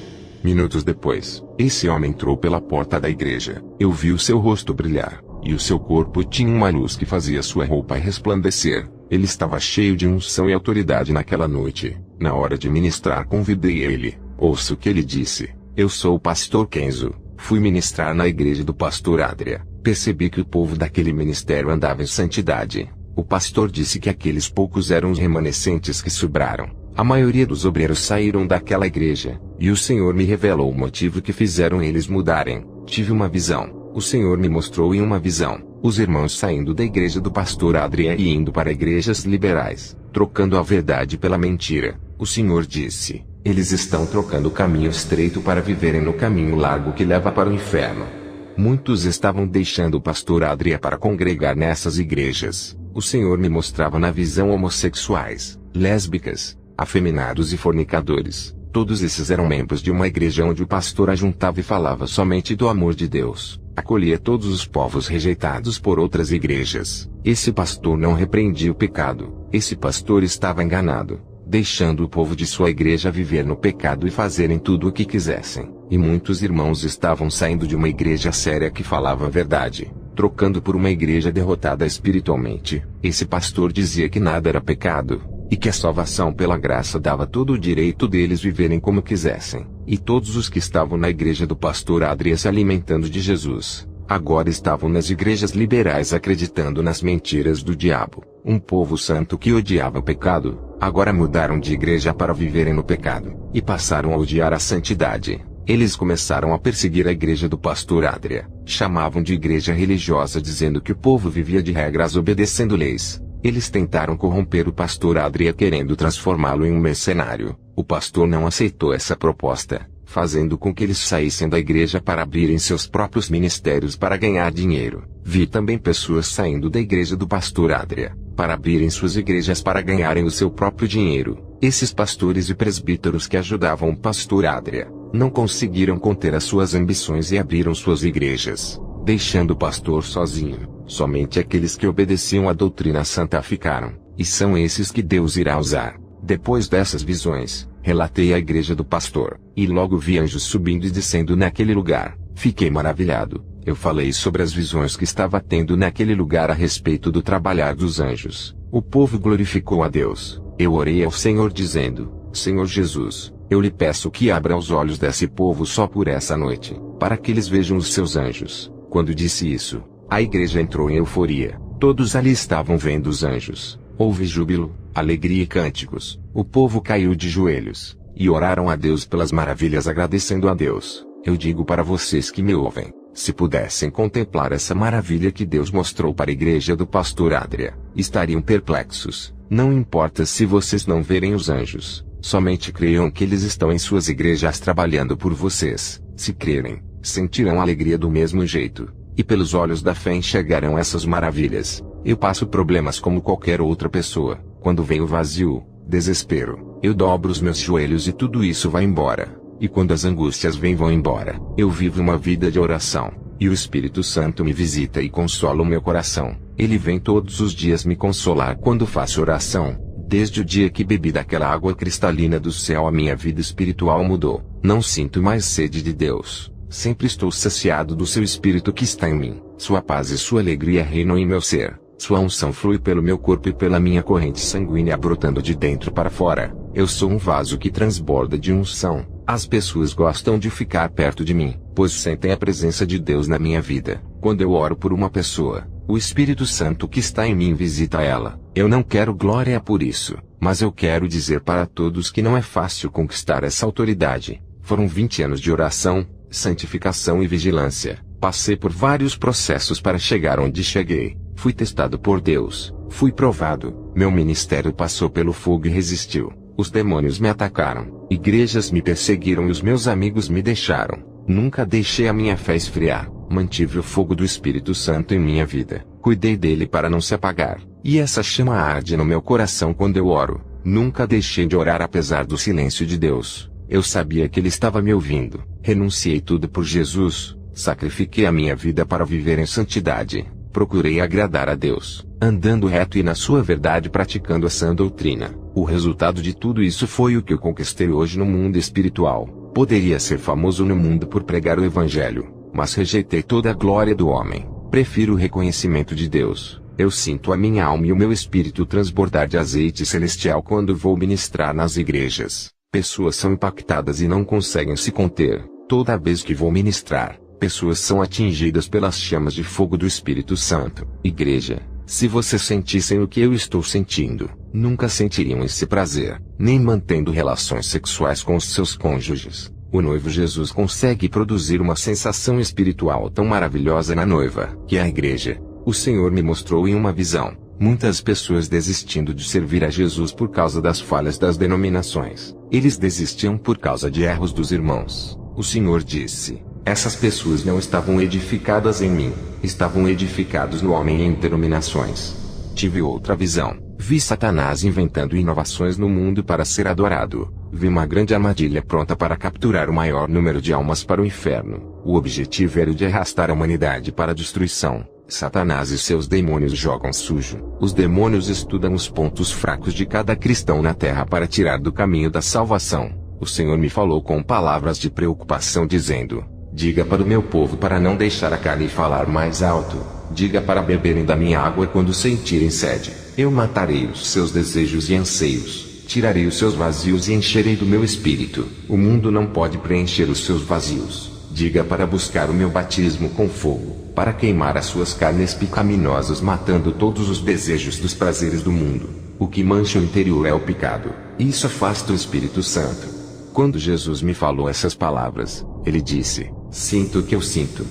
Minutos depois, esse homem entrou pela porta da igreja. Eu vi o seu rosto brilhar, e o seu corpo tinha uma luz que fazia sua roupa resplandecer. Ele estava cheio de unção e autoridade naquela noite. Na hora de ministrar, convidei ele. Ouça o que ele disse. Eu sou o pastor Kenzo. Fui ministrar na igreja do pastor Adria. Percebi que o povo daquele ministério andava em santidade. O pastor disse que aqueles poucos eram os remanescentes que sobraram. A maioria dos obreiros saíram daquela igreja, e o Senhor me revelou o motivo que fizeram eles mudarem. Tive uma visão. O Senhor me mostrou em uma visão os irmãos saindo da igreja do pastor Adria e indo para igrejas liberais, trocando a verdade pela mentira. O Senhor disse: eles estão trocando o caminho estreito para viverem no caminho largo que leva para o inferno. Muitos estavam deixando o pastor Adria para congregar nessas igrejas. O Senhor me mostrava na visão homossexuais, lésbicas, afeminados e fornicadores. Todos esses eram membros de uma igreja onde o pastor ajuntava e falava somente do amor de Deus. Acolhia todos os povos rejeitados por outras igrejas. Esse pastor não repreendia o pecado. Esse pastor estava enganado, deixando o povo de sua igreja viver no pecado e fazerem tudo o que quisessem. E muitos irmãos estavam saindo de uma igreja séria que falava a verdade, trocando por uma igreja derrotada espiritualmente. Esse pastor dizia que nada era pecado, e que a salvação pela graça dava todo o direito deles viverem como quisessem. E todos os que estavam na igreja do pastor Adria se alimentando de Jesus, agora estavam nas igrejas liberais acreditando nas mentiras do diabo. Um povo santo que odiava o pecado, agora mudaram de igreja para viverem no pecado, e passaram a odiar a santidade. Eles começaram a perseguir a igreja do pastor Adria. Chamavam de igreja religiosa dizendo que o povo vivia de regras obedecendo leis. Eles tentaram corromper o pastor Adria querendo transformá-lo em um mercenário. O pastor não aceitou essa proposta, fazendo com que eles saíssem da igreja para abrirem seus próprios ministérios para ganhar dinheiro. Vi também pessoas saindo da igreja do pastor Adria, para abrirem suas igrejas para ganharem o seu próprio dinheiro. Esses pastores e presbíteros que ajudavam o pastor Adria, não conseguiram conter as suas ambições e abriram suas igrejas, deixando o pastor sozinho. Somente aqueles que obedeciam à doutrina santa ficaram, e são esses que Deus irá usar. Depois dessas visões, relatei à igreja do pastor, e logo vi anjos subindo e descendo naquele lugar. Fiquei maravilhado. Eu falei sobre as visões que estava tendo naquele lugar a respeito do trabalhar dos anjos. O povo glorificou a Deus. Eu orei ao Senhor dizendo: Senhor Jesus, eu lhe peço que abra os olhos desse povo só por essa noite, para que eles vejam os seus anjos. Quando disse isso, a igreja entrou em euforia. Todos ali estavam vendo os anjos. Houve júbilo, alegria e cânticos. O povo caiu de joelhos, e oraram a Deus pelas maravilhas agradecendo a Deus. Eu digo para vocês que me ouvem, se pudessem contemplar essa maravilha que Deus mostrou para a igreja do pastor Adria, estariam perplexos. Não importa se vocês não verem os anjos, somente creiam que eles estão em suas igrejas trabalhando por vocês. Se crerem, sentirão alegria do mesmo jeito, e pelos olhos da fé enxergarão essas maravilhas. Eu passo problemas como qualquer outra pessoa. Quando vem o vazio, desespero, eu dobro os meus joelhos e tudo isso vai embora. E quando as angústias vão embora, eu vivo uma vida de oração, e o Espírito Santo me visita e consola o meu coração. Ele vem todos os dias me consolar quando faço oração. Desde o dia que bebi daquela água cristalina do céu, a minha vida espiritual mudou. Não sinto mais sede de Deus. Sempre estou saciado do seu Espírito que está em mim. Sua paz e sua alegria reinam em meu ser. Sua unção flui pelo meu corpo e pela minha corrente sanguínea brotando de dentro para fora. Eu sou um vaso que transborda de unção. As pessoas gostam de ficar perto de mim, pois sentem a presença de Deus na minha vida. Quando eu oro por uma pessoa, o Espírito Santo que está em mim visita ela. Eu não quero glória por isso, mas eu quero dizer para todos que não é fácil conquistar essa autoridade. Foram 20 anos de oração, santificação e vigilância. Passei por vários processos para chegar onde cheguei. Fui testado por Deus, fui provado. Meu ministério passou pelo fogo e resistiu. Os demônios me atacaram, igrejas me perseguiram e os meus amigos me deixaram. Nunca deixei a minha fé esfriar. Mantive o fogo do Espírito Santo em minha vida. Cuidei dele para não se apagar. E essa chama arde no meu coração quando eu oro. Nunca deixei de orar apesar do silêncio de Deus. Eu sabia que ele estava me ouvindo. Renunciei tudo por Jesus. Sacrifiquei a minha vida para viver em santidade. Procurei agradar a Deus, andando reto e na sua verdade praticando a sã doutrina. O resultado de tudo isso foi o que eu conquistei hoje no mundo espiritual. Poderia ser famoso no mundo por pregar o Evangelho, mas rejeitei toda a glória do homem. Prefiro o reconhecimento de Deus, Eu sinto a minha alma e o meu espírito transbordar de azeite celestial quando vou ministrar nas igrejas. Pessoas são impactadas e não conseguem se conter. Toda vez que vou ministrar, pessoas são atingidas pelas chamas de fogo do Espírito Santo. Igreja, se vocês sentissem o que eu estou sentindo, nunca sentiriam esse prazer, nem mantendo relações sexuais com os seus cônjuges. O noivo Jesus consegue produzir uma sensação espiritual tão maravilhosa na noiva, que é a igreja. O Senhor me mostrou em uma visão muitas pessoas desistindo de servir a Jesus por causa das falhas das denominações. Eles desistiam por causa de erros dos irmãos. O Senhor disse: essas pessoas não estavam edificadas em mim, estavam edificados no homem em denominações. Tive outra visão. Vi Satanás inventando inovações no mundo para ser adorado. Vi uma grande armadilha pronta para capturar o maior número de almas para o inferno. O objetivo era o de arrastar a humanidade para a destruição. Satanás e seus demônios jogam sujo. Os demônios estudam os pontos fracos de cada cristão na terra para tirar do caminho da salvação. O Senhor me falou com palavras de preocupação dizendo: diga para o meu povo para não deixar a carne falar mais alto. Diga para beberem da minha água quando sentirem sede. Eu matarei os seus desejos e anseios. Tirarei os seus vazios e encherei do meu espírito. O mundo não pode preencher os seus vazios. Diga para buscar o meu batismo com fogo, para queimar as suas carnes pecaminosas, matando todos os desejos dos prazeres do mundo. O que mancha o interior é o pecado. Isso afasta o Espírito Santo. Quando Jesus me falou essas palavras, ele disse: sinto o que eu sinto.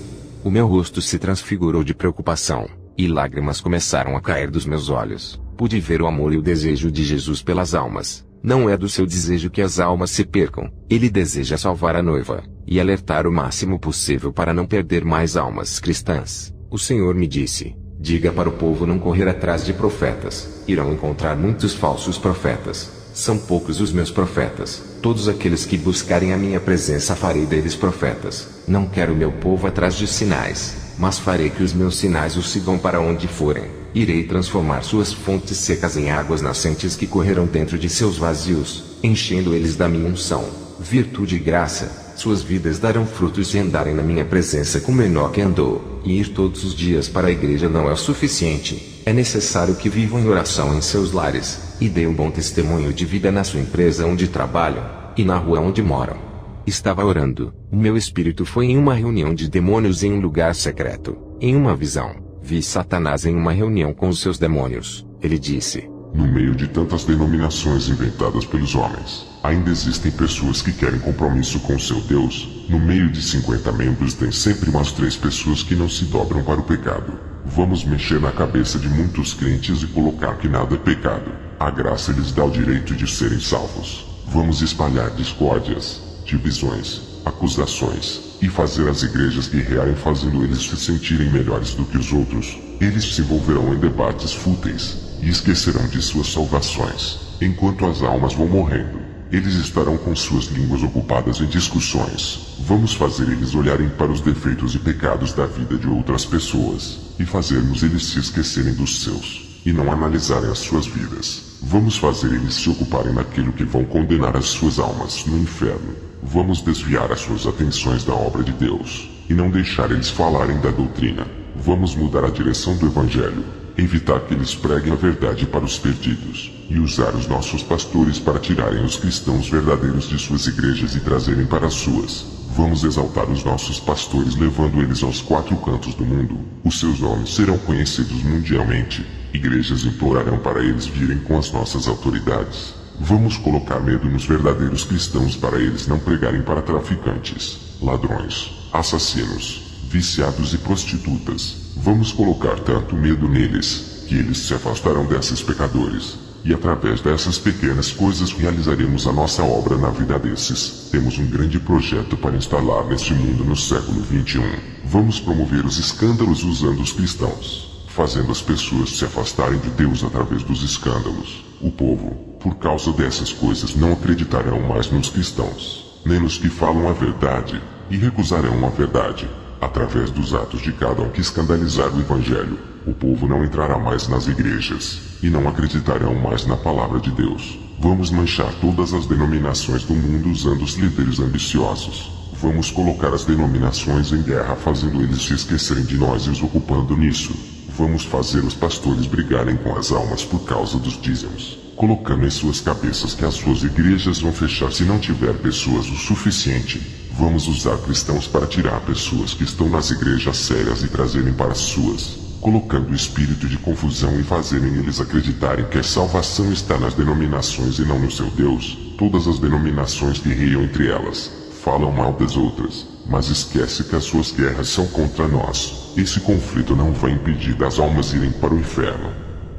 O meu rosto se transfigurou de preocupação, e lágrimas começaram a cair dos meus olhos. Pude ver o amor e o desejo de Jesus pelas almas. Não é do seu desejo que as almas se percam. Ele deseja salvar a noiva, e alertar o máximo possível para não perder mais almas cristãs. O Senhor me disse: diga para o povo não correr atrás de profetas. Irão encontrar muitos falsos profetas. São poucos os meus profetas. Todos aqueles que buscarem a minha presença farei deles profetas. Não quero meu povo atrás de sinais, mas farei que os meus sinais os sigam para onde forem. Irei transformar suas fontes secas em águas nascentes que correrão dentro de seus vazios, enchendo eles da minha unção, virtude e graça. Suas vidas darão frutos se andarem na minha presença como Enoque andou. E ir todos os dias para a igreja não é o suficiente. É necessário que vivam em oração em seus lares, e deem um bom testemunho de vida na sua empresa onde trabalham, e na rua onde moram. Estava orando, o meu espírito foi em uma reunião de demônios em um lugar secreto. Em uma visão, vi Satanás em uma reunião com os seus demônios. Ele disse:
no meio de tantas denominações inventadas pelos homens, ainda existem pessoas que querem compromisso com seu Deus. No meio de 50 membros tem sempre umas 3 pessoas que não se dobram para o pecado. Vamos mexer na cabeça de muitos crentes e colocar que nada é pecado. A graça lhes dá o direito de serem salvos. Vamos espalhar discórdias, divisões, acusações, e fazer as igrejas guerrearem, fazendo eles se sentirem melhores do que os outros. Eles se envolverão em debates fúteis, e esquecerão de suas salvações. Enquanto as almas vão morrendo, eles estarão com suas línguas ocupadas em discussões. Vamos fazer eles olharem para os defeitos e pecados da vida de outras pessoas, e fazermos eles se esquecerem dos seus, e não analisarem as suas vidas. Vamos fazer eles se ocuparem naquilo que vão condenar as suas almas no inferno. Vamos desviar as suas atenções da obra de Deus, e não deixar eles falarem da doutrina. Vamos mudar a direção do Evangelho, evitar que eles preguem a verdade para os perdidos, e usar os nossos pastores para tirarem os cristãos verdadeiros de suas igrejas e trazerem para as suas. Vamos exaltar os nossos pastores, levando eles aos 4 cantos do mundo. Os seus nomes serão conhecidos mundialmente. Igrejas implorarão para eles virem com as nossas autoridades. Vamos colocar medo nos verdadeiros cristãos para eles não pregarem para traficantes, ladrões, assassinos, viciados e prostitutas. Vamos colocar tanto medo neles, que eles se afastarão desses pecadores. E através dessas pequenas coisas realizaremos a nossa obra na vida desses. Temos um grande projeto para instalar neste mundo no século 21. Vamos promover os escândalos usando os cristãos, fazendo as pessoas se afastarem de Deus através dos escândalos. O povo, por causa dessas coisas, não acreditarão mais nos cristãos, nem nos que falam a verdade, e recusarão a verdade. Através dos atos de cada um que escandalizar o Evangelho, o povo não entrará mais nas igrejas, e não acreditarão mais na palavra de Deus. Vamos manchar todas as denominações do mundo usando os líderes ambiciosos. Vamos colocar as denominações em guerra, fazendo eles se esquecerem de nós e os ocupando nisso. Vamos fazer os pastores brigarem com as almas por causa dos dízimos, colocando em suas cabeças que as suas igrejas vão fechar se não tiver pessoas o suficiente. Vamos usar cristãos para tirar pessoas que estão nas igrejas sérias e trazerem para as suas, colocando o espírito de confusão e fazerem eles acreditarem que a salvação está nas denominações e não no seu Deus. Todas as denominações guerreiam entre elas, falam mal das outras, mas esquece que as suas guerras são contra nós. Esse conflito não vai impedir das almas irem para o inferno.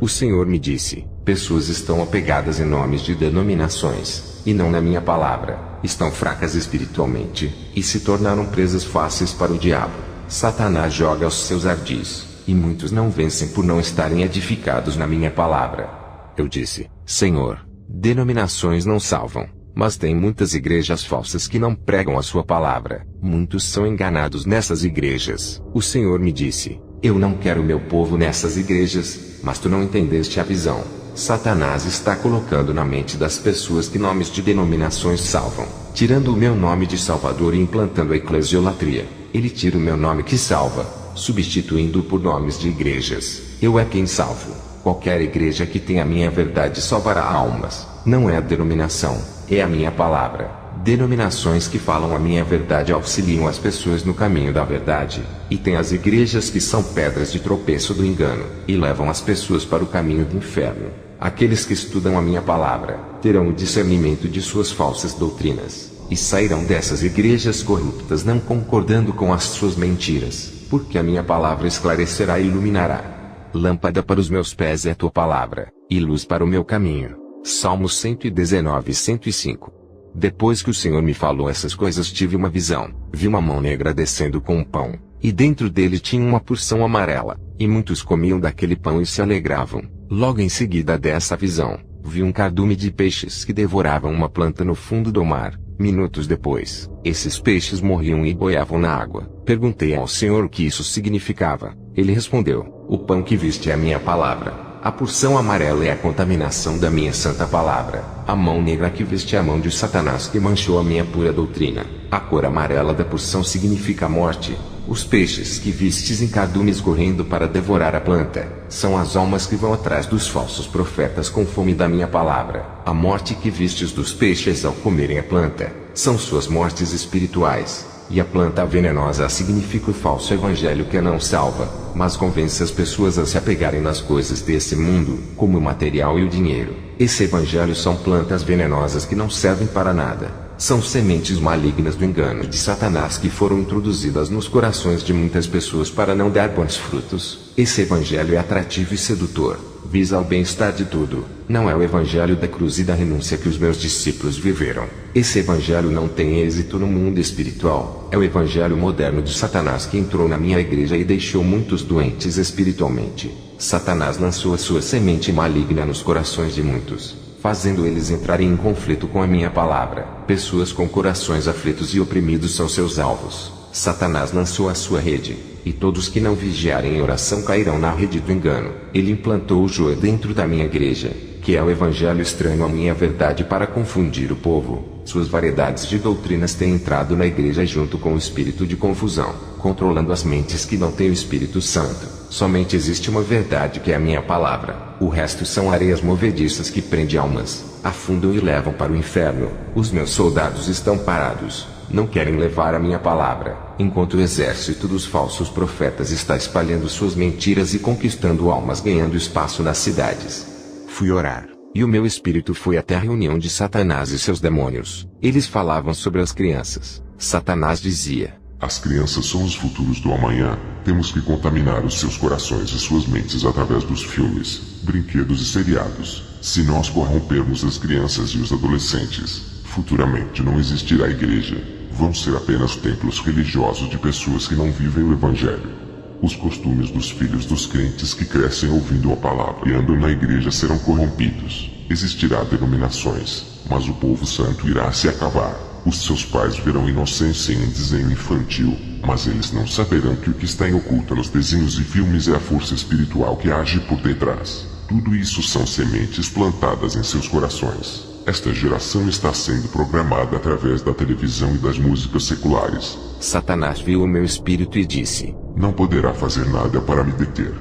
O Senhor me disse: pessoas estão apegadas em nomes de denominações, e não na minha palavra, estão fracas espiritualmente, e se tornaram presas fáceis para o diabo. Satanás joga os seus ardis, e muitos não vencem por não estarem edificados na minha palavra. Eu disse: Senhor, denominações não salvam, mas tem muitas igrejas falsas que não pregam a sua palavra. Muitos são enganados nessas igrejas. O Senhor me disse: eu não quero meu povo nessas igrejas, mas tu não entendeste a visão. Satanás está colocando na mente das pessoas que nomes de denominações salvam, tirando o meu nome de Salvador e implantando a eclesiolatria. Ele tira o meu nome que salva, substituindo-o por nomes de igrejas. Eu é quem salvo. Qualquer igreja que tenha a minha verdade salvará almas. Não é a denominação, é a minha palavra. Denominações que falam a minha verdade auxiliam as pessoas no caminho da verdade, e tem as igrejas que são pedras de tropeço do engano, e levam as pessoas para o caminho do inferno. Aqueles que estudam a minha palavra, terão o discernimento de suas falsas doutrinas, e sairão dessas igrejas corruptas não concordando com as suas mentiras, porque a minha palavra esclarecerá e iluminará. Lâmpada para os meus pés é a tua palavra, e luz para o meu caminho. Salmos 119 e 105. Depois que o Senhor me falou essas coisas, tive uma visão. Vi uma mão negra descendo com um pão, e dentro dele tinha uma porção amarela, e muitos comiam daquele pão e se alegravam. Logo em seguida dessa visão, vi um cardume de peixes que devoravam uma planta no fundo do mar. Minutos depois, esses peixes morriam e boiavam na água. Perguntei ao Senhor o que isso significava. Ele respondeu: o pão que viste é a minha palavra. A porção amarela é a contaminação da minha santa palavra. A mão negra que viste é a mão de Satanás que manchou a minha pura doutrina. A cor amarela da porção significa a morte. Os peixes que vistes em cardumes correndo para devorar a planta, são as almas que vão atrás dos falsos profetas com fome da minha palavra. A morte que vistes dos peixes ao comerem a planta, são suas mortes espirituais. E a planta venenosa significa o falso evangelho que não salva, mas convence as pessoas a se apegarem nas coisas desse mundo, como o material e o dinheiro. Esse evangelho são plantas venenosas que não servem para nada. São sementes malignas do engano de Satanás que foram introduzidas nos corações de muitas pessoas para não dar bons frutos. Esse evangelho é atrativo e sedutor, visa o bem-estar de tudo. Não é o evangelho da cruz e da renúncia que os meus discípulos viveram. Esse evangelho não tem êxito no mundo espiritual. É o evangelho moderno de Satanás que entrou na minha igreja e deixou muitos doentes espiritualmente. Satanás lançou a sua semente maligna nos corações de muitos, fazendo eles entrarem em conflito com a minha palavra. Pessoas com corações aflitos e oprimidos são seus alvos. Satanás lançou a sua rede, e todos que não vigiarem em oração cairão na rede do engano. Ele implantou o joio dentro da minha igreja, que é o evangelho estranho à minha verdade para confundir o povo. Suas variedades de doutrinas têm entrado na igreja junto com o espírito de confusão, controlando as mentes que não têm o Espírito Santo. Somente existe uma verdade que é a minha palavra. O resto são areias movediças que prendem almas, afundam e levam para o inferno. Os meus soldados estão parados, não querem levar a minha palavra, enquanto o exército dos falsos profetas está espalhando suas mentiras e conquistando almas, ganhando espaço nas cidades. Fui orar, e o meu espírito foi até a reunião de Satanás e seus demônios. Eles falavam sobre as crianças. Satanás dizia:
as crianças são os futuros do amanhã. Temos que contaminar os seus corações e suas mentes através dos filmes, brinquedos e seriados. Se nós corrompermos as crianças e os adolescentes, futuramente não existirá igreja. Vão ser apenas templos religiosos de pessoas que não vivem o evangelho. Os costumes dos filhos dos crentes que crescem ouvindo a palavra e andam na igreja serão corrompidos. Existirá denominações, mas o povo santo irá se acabar. Os seus pais verão inocência em um desenho infantil, mas eles não saberão que o que está em oculto nos desenhos e filmes é a força espiritual que age por detrás. Tudo isso são sementes plantadas em seus corações. Esta geração está sendo programada através da televisão e das músicas seculares.
Satanás viu o meu espírito e disse:
não poderá fazer nada para me deter.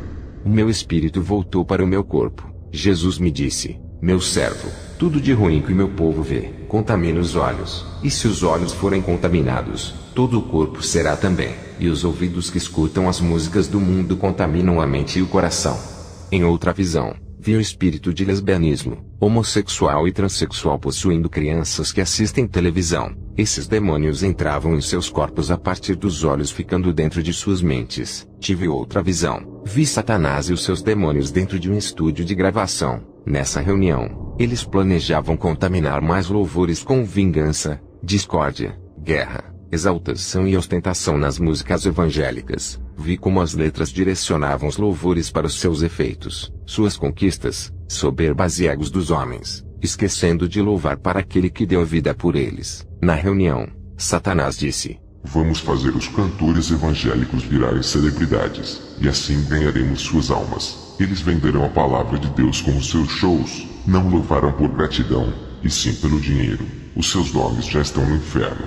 o meu espírito voltou para o meu corpo. Jesus me disse: meu servo, tudo de ruim que meu povo vê, contamina os olhos, e se os olhos forem contaminados, todo o corpo será também, e os ouvidos que escutam as músicas do mundo contaminam a mente e o coração. Em outra visão, vi o espírito de lesbianismo, homossexual e transexual possuindo crianças que assistem televisão. Esses demônios entravam em seus corpos a partir dos olhos, ficando dentro de suas mentes. Tive outra visão. Vi Satanás e os seus demônios dentro de um estúdio de gravação. Nessa reunião, eles planejavam contaminar mais louvores com vingança, discórdia, guerra, exaltação e ostentação nas músicas evangélicas. Vi como as letras direcionavam os louvores para os seus efeitos, suas conquistas, soberbas e egos dos homens, esquecendo de louvar para aquele que deu vida por eles. Na reunião, Satanás disse:
vamos fazer os cantores evangélicos virarem celebridades, e assim ganharemos suas almas. Eles venderão a palavra de Deus como seus shows, não louvarão por gratidão, e sim pelo dinheiro. Os seus nomes já estão no inferno.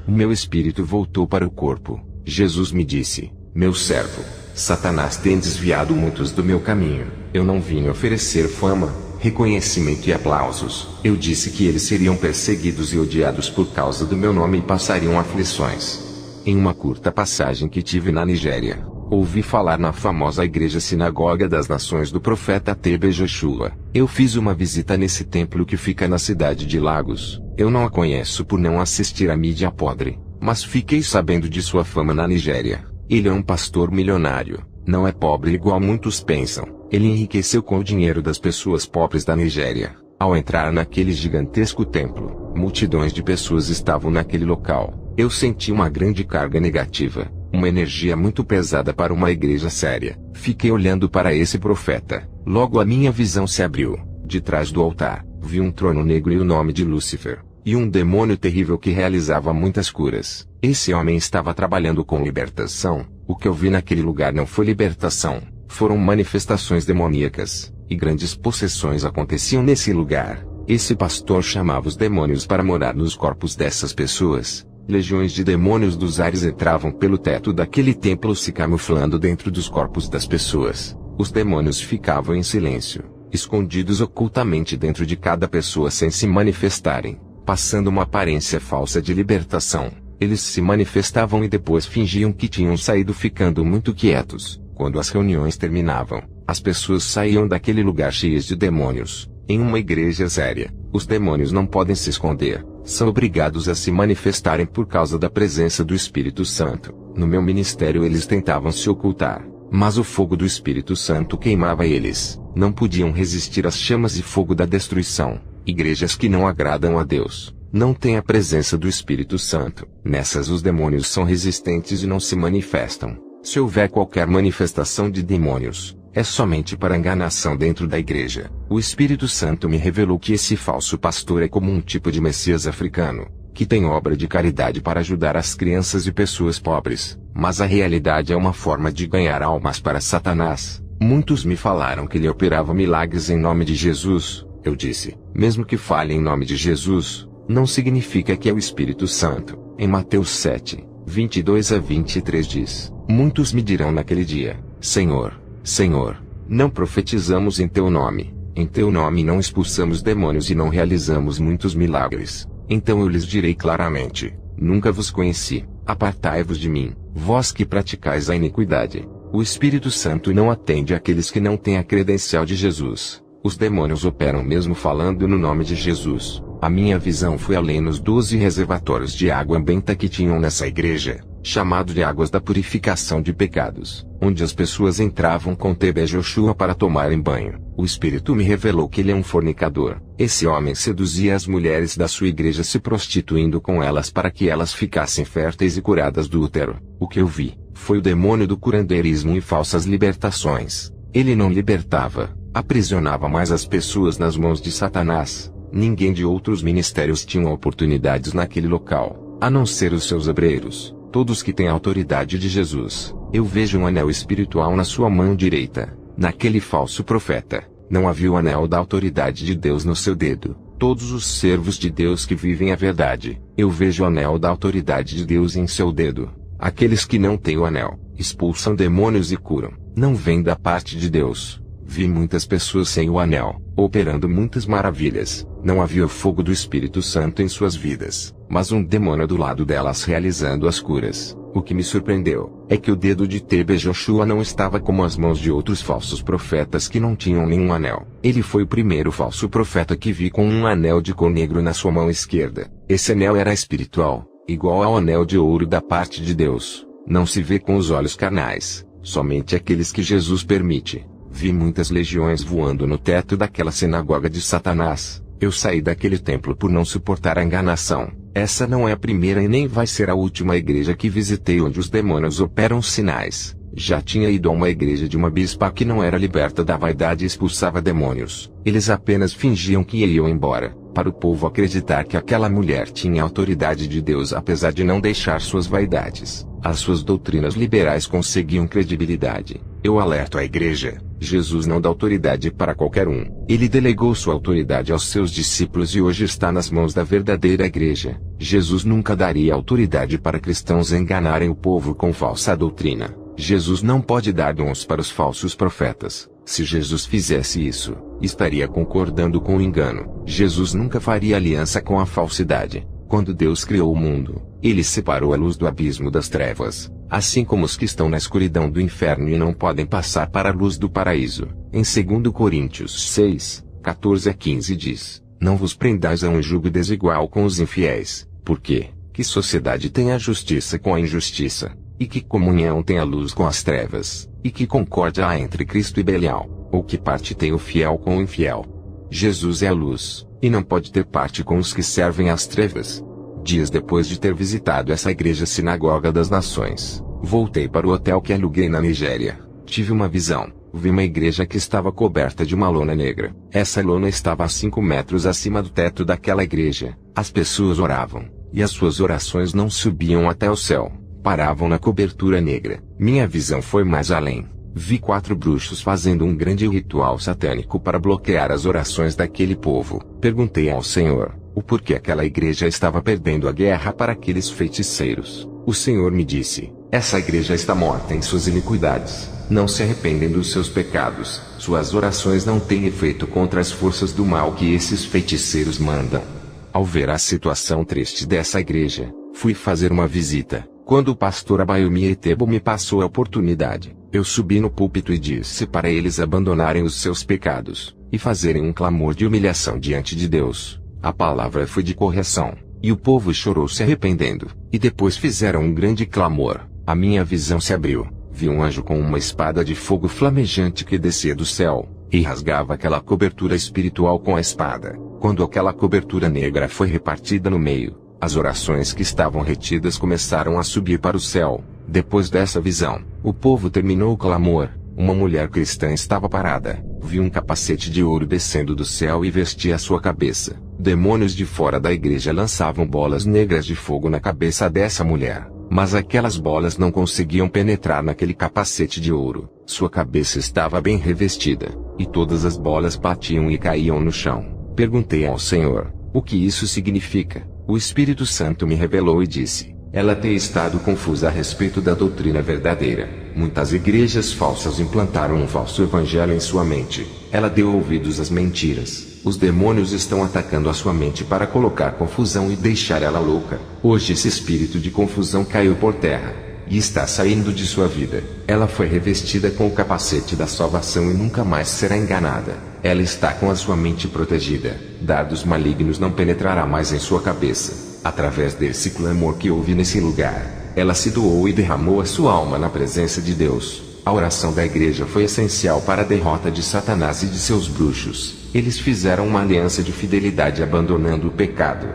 O meu espírito voltou para o corpo. Jesus me disse: meu servo, Satanás tem desviado muitos do meu caminho. Eu não vim oferecer fama, reconhecimento e aplausos. Eu disse que eles seriam perseguidos e odiados por causa do meu nome e passariam aflições. Em uma curta passagem que tive na Nigéria, ouvi falar na famosa Igreja Sinagoga das Nações do profeta TB Joshua. Eu fiz uma visita nesse templo que fica na cidade de Lagos. Eu não a conheço por não assistir à mídia podre, mas fiquei sabendo de sua fama na Nigéria. Ele é um pastor milionário, não é pobre igual muitos pensam. Ele enriqueceu com o dinheiro das pessoas pobres da Nigéria. Ao entrar naquele gigantesco templo, multidões de pessoas estavam naquele local. Eu senti uma grande carga negativa, uma energia muito pesada para uma igreja séria. Fiquei olhando para esse profeta. Logo a minha visão se abriu. De trás do altar, vi um trono negro e o nome de Lúcifer, e um demônio terrível que realizava muitas curas. Esse homem estava trabalhando com libertação. O que eu vi naquele lugar não foi libertação, foram manifestações demoníacas, e grandes possessões aconteciam nesse lugar. Esse pastor chamava os demônios para morar nos corpos dessas pessoas. Legiões de demônios dos ares entravam pelo teto daquele templo se camuflando dentro dos corpos das pessoas. Os demônios ficavam em silêncio, escondidos ocultamente dentro de cada pessoa sem se manifestarem, passando uma aparência falsa de libertação. Eles se manifestavam e depois fingiam que tinham saído, ficando muito quietos. Quando as reuniões terminavam, as pessoas saíam daquele lugar cheias de demônios. Em uma igreja séria, os demônios não podem se esconder, são obrigados a se manifestarem por causa da presença do Espírito Santo. No meu ministério eles tentavam se ocultar, mas o fogo do Espírito Santo queimava eles. Não podiam resistir às chamas e fogo da destruição. Igrejas que não agradam a Deus não têm a presença do Espírito Santo. Nessas os demônios são resistentes e não se manifestam. Se houver qualquer manifestação de demônios, é somente para enganação dentro da igreja. O Espírito Santo me revelou que esse falso pastor é como um tipo de Messias africano, que tem obra de caridade para ajudar as crianças e pessoas pobres, mas a realidade é uma forma de ganhar almas para Satanás. Muitos me falaram que ele operava milagres em nome de Jesus. Eu disse, mesmo que fale em nome de Jesus, não significa que é o Espírito Santo. Em Mateus 7, 22 a 23 diz, muitos me dirão naquele dia, Senhor, Senhor, não profetizamos em teu nome não expulsamos demônios e não realizamos muitos milagres. Então eu lhes direi claramente, nunca vos conheci, apartai-vos de mim, vós que praticais a iniquidade. O Espírito Santo não atende àqueles que não têm a credencial de Jesus. Os demônios operam mesmo falando no nome de Jesus. A minha visão foi além nos 12 reservatórios de água benta que tinham nessa igreja, chamado de águas da purificação de pecados, onde as pessoas entravam com TB Joshua para tomarem banho. O Espírito me revelou que ele é um fornicador. Esse homem seduzia as mulheres da sua igreja se prostituindo com elas para que elas ficassem férteis e curadas do útero. O que eu vi foi o demônio do curandeirismo e falsas libertações. Ele não libertava, aprisionava mais as pessoas nas mãos de Satanás. Ninguém de outros ministérios tinha oportunidades naquele local, a não ser os seus obreiros, todos que têm a autoridade de Jesus. Eu vejo um anel espiritual na sua mão direita. Naquele falso profeta, não havia o anel da autoridade de Deus no seu dedo. Todos os servos de Deus que vivem a verdade, eu vejo o anel da autoridade de Deus em seu dedo. Aqueles que não têm o anel, expulsam demônios e curam. Não vem da parte de Deus. Vi muitas pessoas sem o anel, operando muitas maravilhas. Não havia o fogo do Espírito Santo em suas vidas, mas um demônio do lado delas realizando as curas. O que me surpreendeu é que o dedo de TB Joshua não estava como as mãos de outros falsos profetas que não tinham nenhum anel. Ele foi o primeiro falso profeta que vi com um anel de cor negro na sua mão esquerda. Esse anel era espiritual, igual ao anel de ouro da parte de Deus. Não se vê com os olhos carnais, somente aqueles que Jesus permite. Vi muitas legiões voando no teto daquela sinagoga de Satanás. Eu saí daquele templo por não suportar a enganação. Essa não é a primeira e nem vai ser a última igreja que visitei onde os demônios operam sinais. Já tinha ido a uma igreja de uma bispa que não era liberta da vaidade e expulsava demônios. Eles apenas fingiam que iam embora, para o povo acreditar que aquela mulher tinha autoridade de Deus apesar de não deixar suas vaidades. As suas doutrinas liberais conseguiam credibilidade. Eu alerto a igreja. Jesus não dá autoridade para qualquer um. Ele delegou sua autoridade aos seus discípulos e hoje está nas mãos da verdadeira igreja. Jesus nunca daria autoridade para cristãos enganarem o povo com falsa doutrina. Jesus não pode dar dons para os falsos profetas. Se Jesus fizesse isso, estaria concordando com o engano. Jesus nunca faria aliança com a falsidade. Quando Deus criou o mundo, Ele separou a luz do abismo das trevas, assim como os que estão na escuridão do inferno e não podem passar para a luz do paraíso. Em 2 Coríntios 6, 14 a 15 diz: Não vos prendais a um jugo desigual com os infiéis, porque que sociedade tem a justiça com a injustiça? E que comunhão tem a luz com as trevas? E que concórdia há entre Cristo e Belial? Ou que parte tem o fiel com o infiel? Jesus é a luz, e não pode ter parte com os que servem às trevas. Dias depois de ter visitado essa igreja sinagoga das nações, voltei para o hotel que aluguei na Nigéria. Tive uma visão. Vi uma igreja que estava coberta de uma lona negra. Essa lona estava a 5 metros acima do teto daquela igreja. As pessoas oravam, e as suas orações não subiam até o céu. Paravam na cobertura negra. Minha visão foi mais além. Vi 4 bruxos fazendo um grande ritual satânico para bloquear as orações daquele povo. Perguntei ao Senhor, o porquê aquela igreja estava perdendo a guerra para aqueles feiticeiros. O Senhor me disse, essa igreja está morta em suas iniquidades. Não se arrependem dos seus pecados. Suas orações não têm efeito contra as forças do mal que esses feiticeiros mandam. Ao ver a situação triste dessa igreja, fui fazer uma visita. Quando o pastor Abayomi Etebo me passou a oportunidade, eu subi no púlpito e disse para eles abandonarem os seus pecados, e fazerem um clamor de humilhação diante de Deus. A palavra foi de correção, e o povo chorou se arrependendo, e depois fizeram um grande clamor. A minha visão se abriu, vi um anjo com uma espada de fogo flamejante que descia do céu, e rasgava aquela cobertura espiritual com a espada. Quando aquela cobertura negra foi repartida no meio, as orações que estavam retidas começaram a subir para o céu. Depois dessa visão, o povo terminou o clamor. Uma mulher cristã estava parada. Vi um capacete de ouro descendo do céu e vestia a sua cabeça. Demônios de fora da igreja lançavam bolas negras de fogo na cabeça dessa mulher. Mas aquelas bolas não conseguiam penetrar naquele capacete de ouro. Sua cabeça estava bem revestida, e todas as bolas batiam e caíam no chão. Perguntei ao Senhor, o que isso significa? O Espírito Santo me revelou e disse, ela tem estado confusa a respeito da doutrina verdadeira. Muitas igrejas falsas implantaram um falso evangelho em sua mente. Ela deu ouvidos às mentiras. Os demônios estão atacando a sua mente para colocar confusão e deixar ela louca. Hoje esse espírito de confusão caiu por terra, e está saindo de sua vida. Ela foi revestida com o capacete da salvação e nunca mais será enganada. Ela está com a sua mente protegida. Dardos malignos não penetrará mais em sua cabeça. Através desse clamor que houve nesse lugar, ela se doou e derramou a sua alma na presença de Deus. A oração da igreja foi essencial para a derrota de Satanás e de seus bruxos. Eles fizeram uma aliança de fidelidade abandonando o pecado.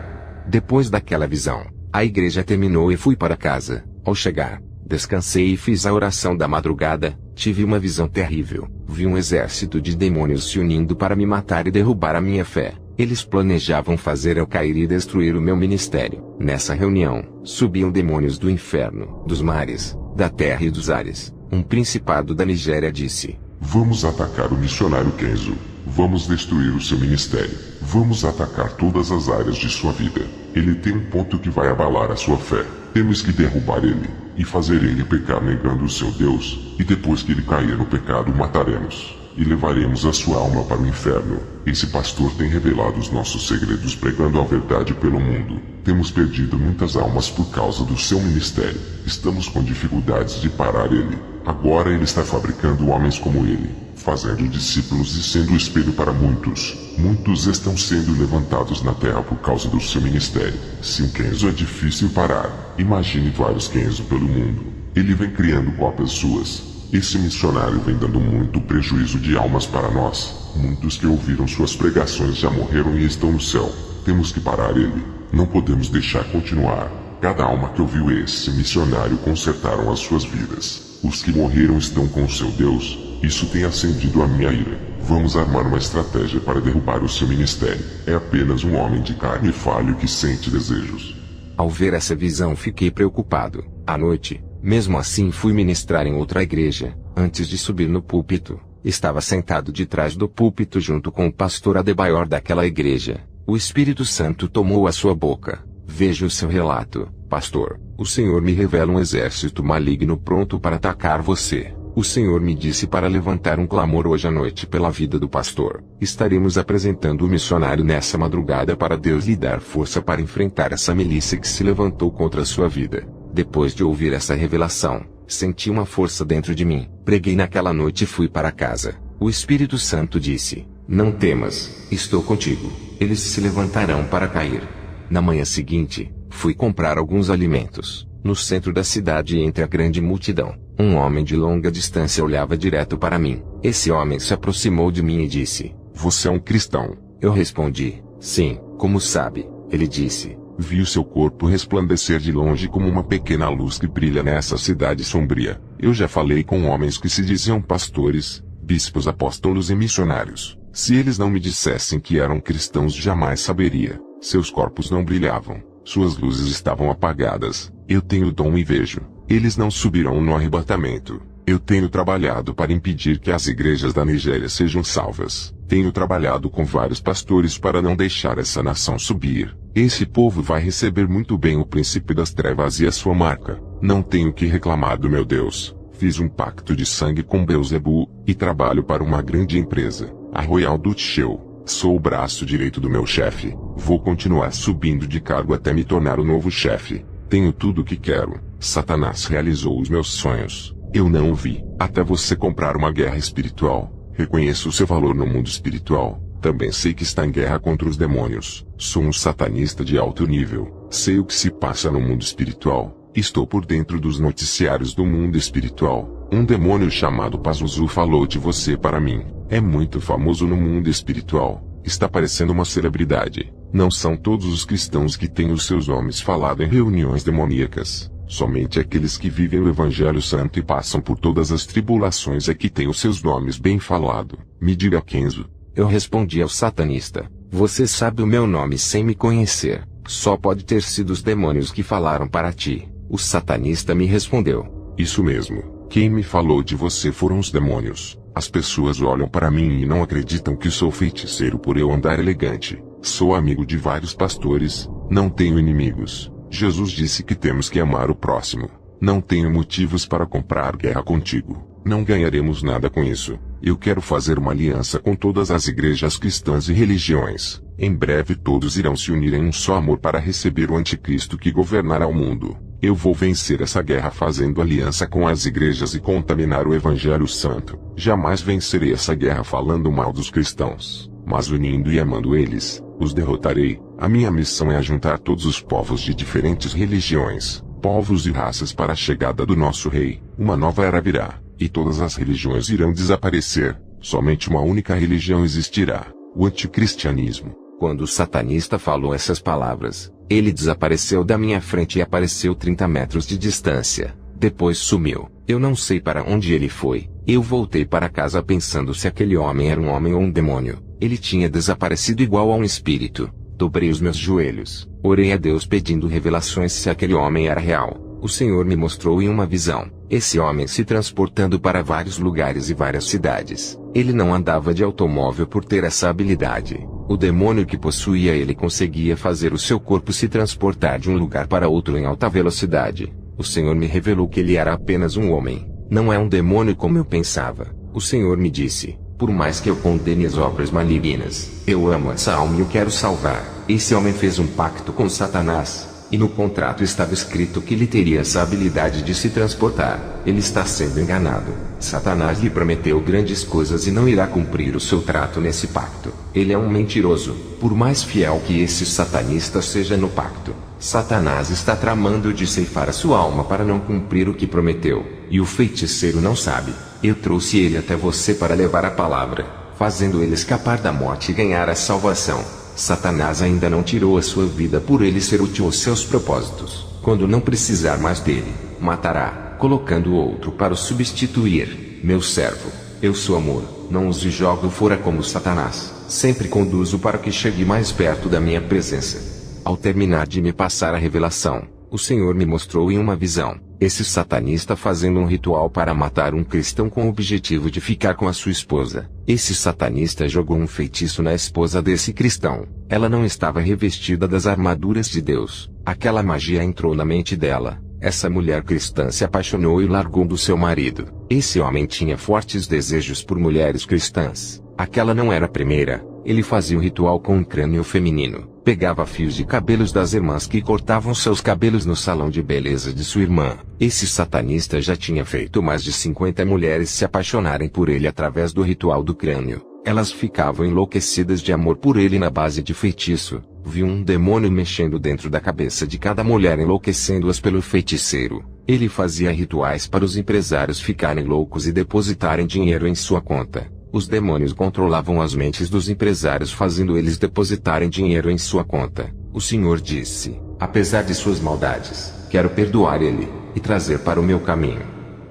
Depois daquela visão, a igreja terminou e fui para casa. Ao chegar, descansei e fiz a oração da madrugada. Tive uma visão terrível. Vi um exército de demônios se unindo para me matar e derrubar a minha fé. Eles planejavam fazer eu cair e destruir o meu ministério. Nessa reunião, subiam demônios do inferno, dos mares, da terra e dos ares. Um principado da Nigéria disse,
vamos atacar o missionário Kenzo. Vamos destruir o seu ministério. Vamos atacar todas as áreas de sua vida. Ele tem um ponto que vai abalar a sua fé. Temos que derrubar ele, e fazer ele pecar negando o seu Deus, e depois que ele cair no pecado o mataremos, e levaremos a sua alma para o inferno. Esse pastor tem revelado os nossos segredos pregando a verdade pelo mundo. Temos perdido muitas almas por causa do seu ministério. Estamos com dificuldades de parar ele. Agora ele está fabricando homens como ele, fazendo discípulos e sendo o espelho para muitos. Muitos estão sendo levantados na terra por causa do seu ministério. Se um Kenzo é difícil parar, imagine vários Kenzo pelo mundo. Ele vem criando cópias suas. Esse missionário vem dando muito prejuízo de almas para nós. Muitos que ouviram suas pregações já morreram e estão no céu. Temos que parar ele. Não podemos deixar continuar. Cada alma que ouviu esse missionário consertaram as suas vidas. Os que morreram estão com o seu Deus. Isso tem acendido a minha ira. Vamos armar uma estratégia para derrubar o seu ministério. É apenas um homem de carne falho que sente desejos.
Ao ver essa visão fiquei preocupado. À noite, mesmo assim fui ministrar em outra igreja. Antes de subir no púlpito, estava sentado de trás do púlpito junto com o pastor Adebayor daquela igreja. O Espírito Santo tomou a sua boca. Veja o seu relato, pastor. O Senhor me revela um exército maligno pronto para atacar você. O Senhor me disse para levantar um clamor hoje à noite pela vida do pastor. Estaremos apresentando o missionário nessa madrugada para Deus lhe dar força para enfrentar essa milícia que se levantou contra a sua vida. Depois de ouvir essa revelação, senti uma força dentro de mim. Preguei naquela noite e fui para casa. O Espírito Santo disse: não temas, estou contigo. Eles se levantarão para cair. Na manhã seguinte, fui comprar alguns alimentos. No centro da cidade entre a grande multidão, um homem de longa distância olhava direto para mim. Esse homem se aproximou de mim e disse:
você é um cristão?
Eu respondi: sim. Como sabe? Ele disse:
vi o seu corpo resplandecer de longe como uma pequena luz que brilha nessa cidade sombria. Eu já falei com homens que se diziam pastores, bispos, apóstolos e missionários. Se eles não me dissessem que eram cristãos, jamais saberia. Seus corpos não brilhavam. Suas luzes estavam apagadas. Eu tenho dom e vejo. Eles não subirão no arrebatamento. Eu tenho trabalhado para impedir que as igrejas da Nigéria sejam salvas. Tenho trabalhado com vários pastores para não deixar essa nação subir. Esse povo vai receber muito bem o príncipe das trevas e a sua marca. Não tenho que reclamar do meu Deus. Fiz um pacto de sangue com Beelzebu, e trabalho para uma grande empresa, a Royal Dutch Shell. Sou o braço direito do meu chefe. Vou continuar subindo de cargo até me tornar o novo chefe. Tenho tudo o que quero. Satanás realizou os meus sonhos. Eu não o vi. Até você comprar uma guerra espiritual. Reconheço o seu valor no mundo espiritual. Também sei que está em guerra contra os demônios. Sou um satanista de alto nível. Sei o que se passa no mundo espiritual. Estou por dentro dos noticiários do mundo espiritual. Um demônio chamado Pazuzu falou de você para mim. É muito famoso no mundo espiritual. Está parecendo uma celebridade. Não são todos os cristãos que têm os seus nomes falado em reuniões demoníacas. Somente aqueles que vivem o Evangelho Santo e passam por todas as tribulações é que têm os seus nomes bem falado. Me diga, Kenzo.
Eu respondi ao satanista: você sabe o meu nome sem me conhecer. Só pode ter sido os demônios que falaram para ti. O satanista me respondeu:
isso mesmo. Quem me falou de você foram os demônios. As pessoas olham para mim e não acreditam que sou feiticeiro por eu andar elegante. Sou amigo de vários pastores, não tenho inimigos. Jesus disse que temos que amar o próximo. Não tenho motivos para comprar guerra contigo. Não ganharemos nada com isso. Eu quero fazer uma aliança com todas as igrejas cristãs e religiões. Em breve todos irão se unir em um só amor para receber o anticristo que governará o mundo. Eu vou vencer essa guerra fazendo aliança com as igrejas e contaminar o Evangelho Santo. Jamais vencerei essa guerra falando mal dos cristãos, mas unindo e amando eles, os derrotarei. A minha missão é ajuntar todos os povos de diferentes religiões, povos e raças para a chegada do nosso rei. Uma nova era virá, e todas as religiões irão desaparecer. Somente uma única religião existirá: o anticristianismo.
Quando o satanista falou essas palavras, ele desapareceu da minha frente e apareceu 30 metros de distância. Depois sumiu. Eu não sei para onde ele foi. Eu voltei para casa pensando se aquele homem era um homem ou um demônio. Ele tinha desaparecido igual a um espírito. Dobrei os meus joelhos. Orei a Deus pedindo revelações se aquele homem era real. O Senhor me mostrou em uma visão esse homem se transportando para vários lugares e várias cidades. Ele não andava de automóvel por ter essa habilidade. O demônio que possuía ele conseguia fazer o seu corpo se transportar de um lugar para outro em alta velocidade. O Senhor me revelou que ele era apenas um homem. Não é um demônio como eu pensava. O Senhor me disse: por mais que eu condene as obras malignas, eu amo essa alma e o quero salvar. Esse homem fez um pacto com Satanás. E no contrato estava escrito que ele teria essa habilidade de se transportar. Ele está sendo enganado. Satanás lhe prometeu grandes coisas e não irá cumprir o seu trato nesse pacto. Ele é um mentiroso. Por mais fiel que esse satanista seja no pacto, Satanás está tramando de ceifar a sua alma para não cumprir o que prometeu. E o feiticeiro não sabe. Eu trouxe ele até você para levar a palavra, fazendo ele escapar da morte e ganhar a salvação. Satanás ainda não tirou a sua vida por ele ser útil aos seus propósitos. Quando não precisar mais dele, matará, colocando outro para o substituir. Meu servo, eu sou amor, não os jogo fora como Satanás. Sempre conduzo para que chegue mais perto da minha presença. Ao terminar de me passar a revelação, o Senhor me mostrou em uma visão esse satanista fazendo um ritual para matar um cristão com o objetivo de ficar com a sua esposa. Esse satanista jogou um feitiço na esposa desse cristão. Ela não estava revestida das armaduras de Deus. Aquela magia entrou na mente dela. Essa mulher cristã se apaixonou e largou do seu marido. Esse homem tinha fortes desejos por mulheres cristãs. Aquela não era a primeira. Ele fazia um ritual com um crânio feminino. Pegava fios de cabelos das irmãs que cortavam seus cabelos no salão de beleza de sua irmã. Esse satanista já tinha feito mais de 50 mulheres se apaixonarem por ele através do ritual do crânio. Elas ficavam enlouquecidas de amor por ele na base de feitiço. Viu um demônio mexendo dentro da cabeça de cada mulher, enlouquecendo-as pelo feiticeiro. Ele fazia rituais para os empresários ficarem loucos e depositarem dinheiro em sua conta. Os demônios controlavam as mentes dos empresários, fazendo eles depositarem dinheiro em sua conta. O Senhor disse: apesar de suas maldades, quero perdoar ele e trazer para o meu caminho.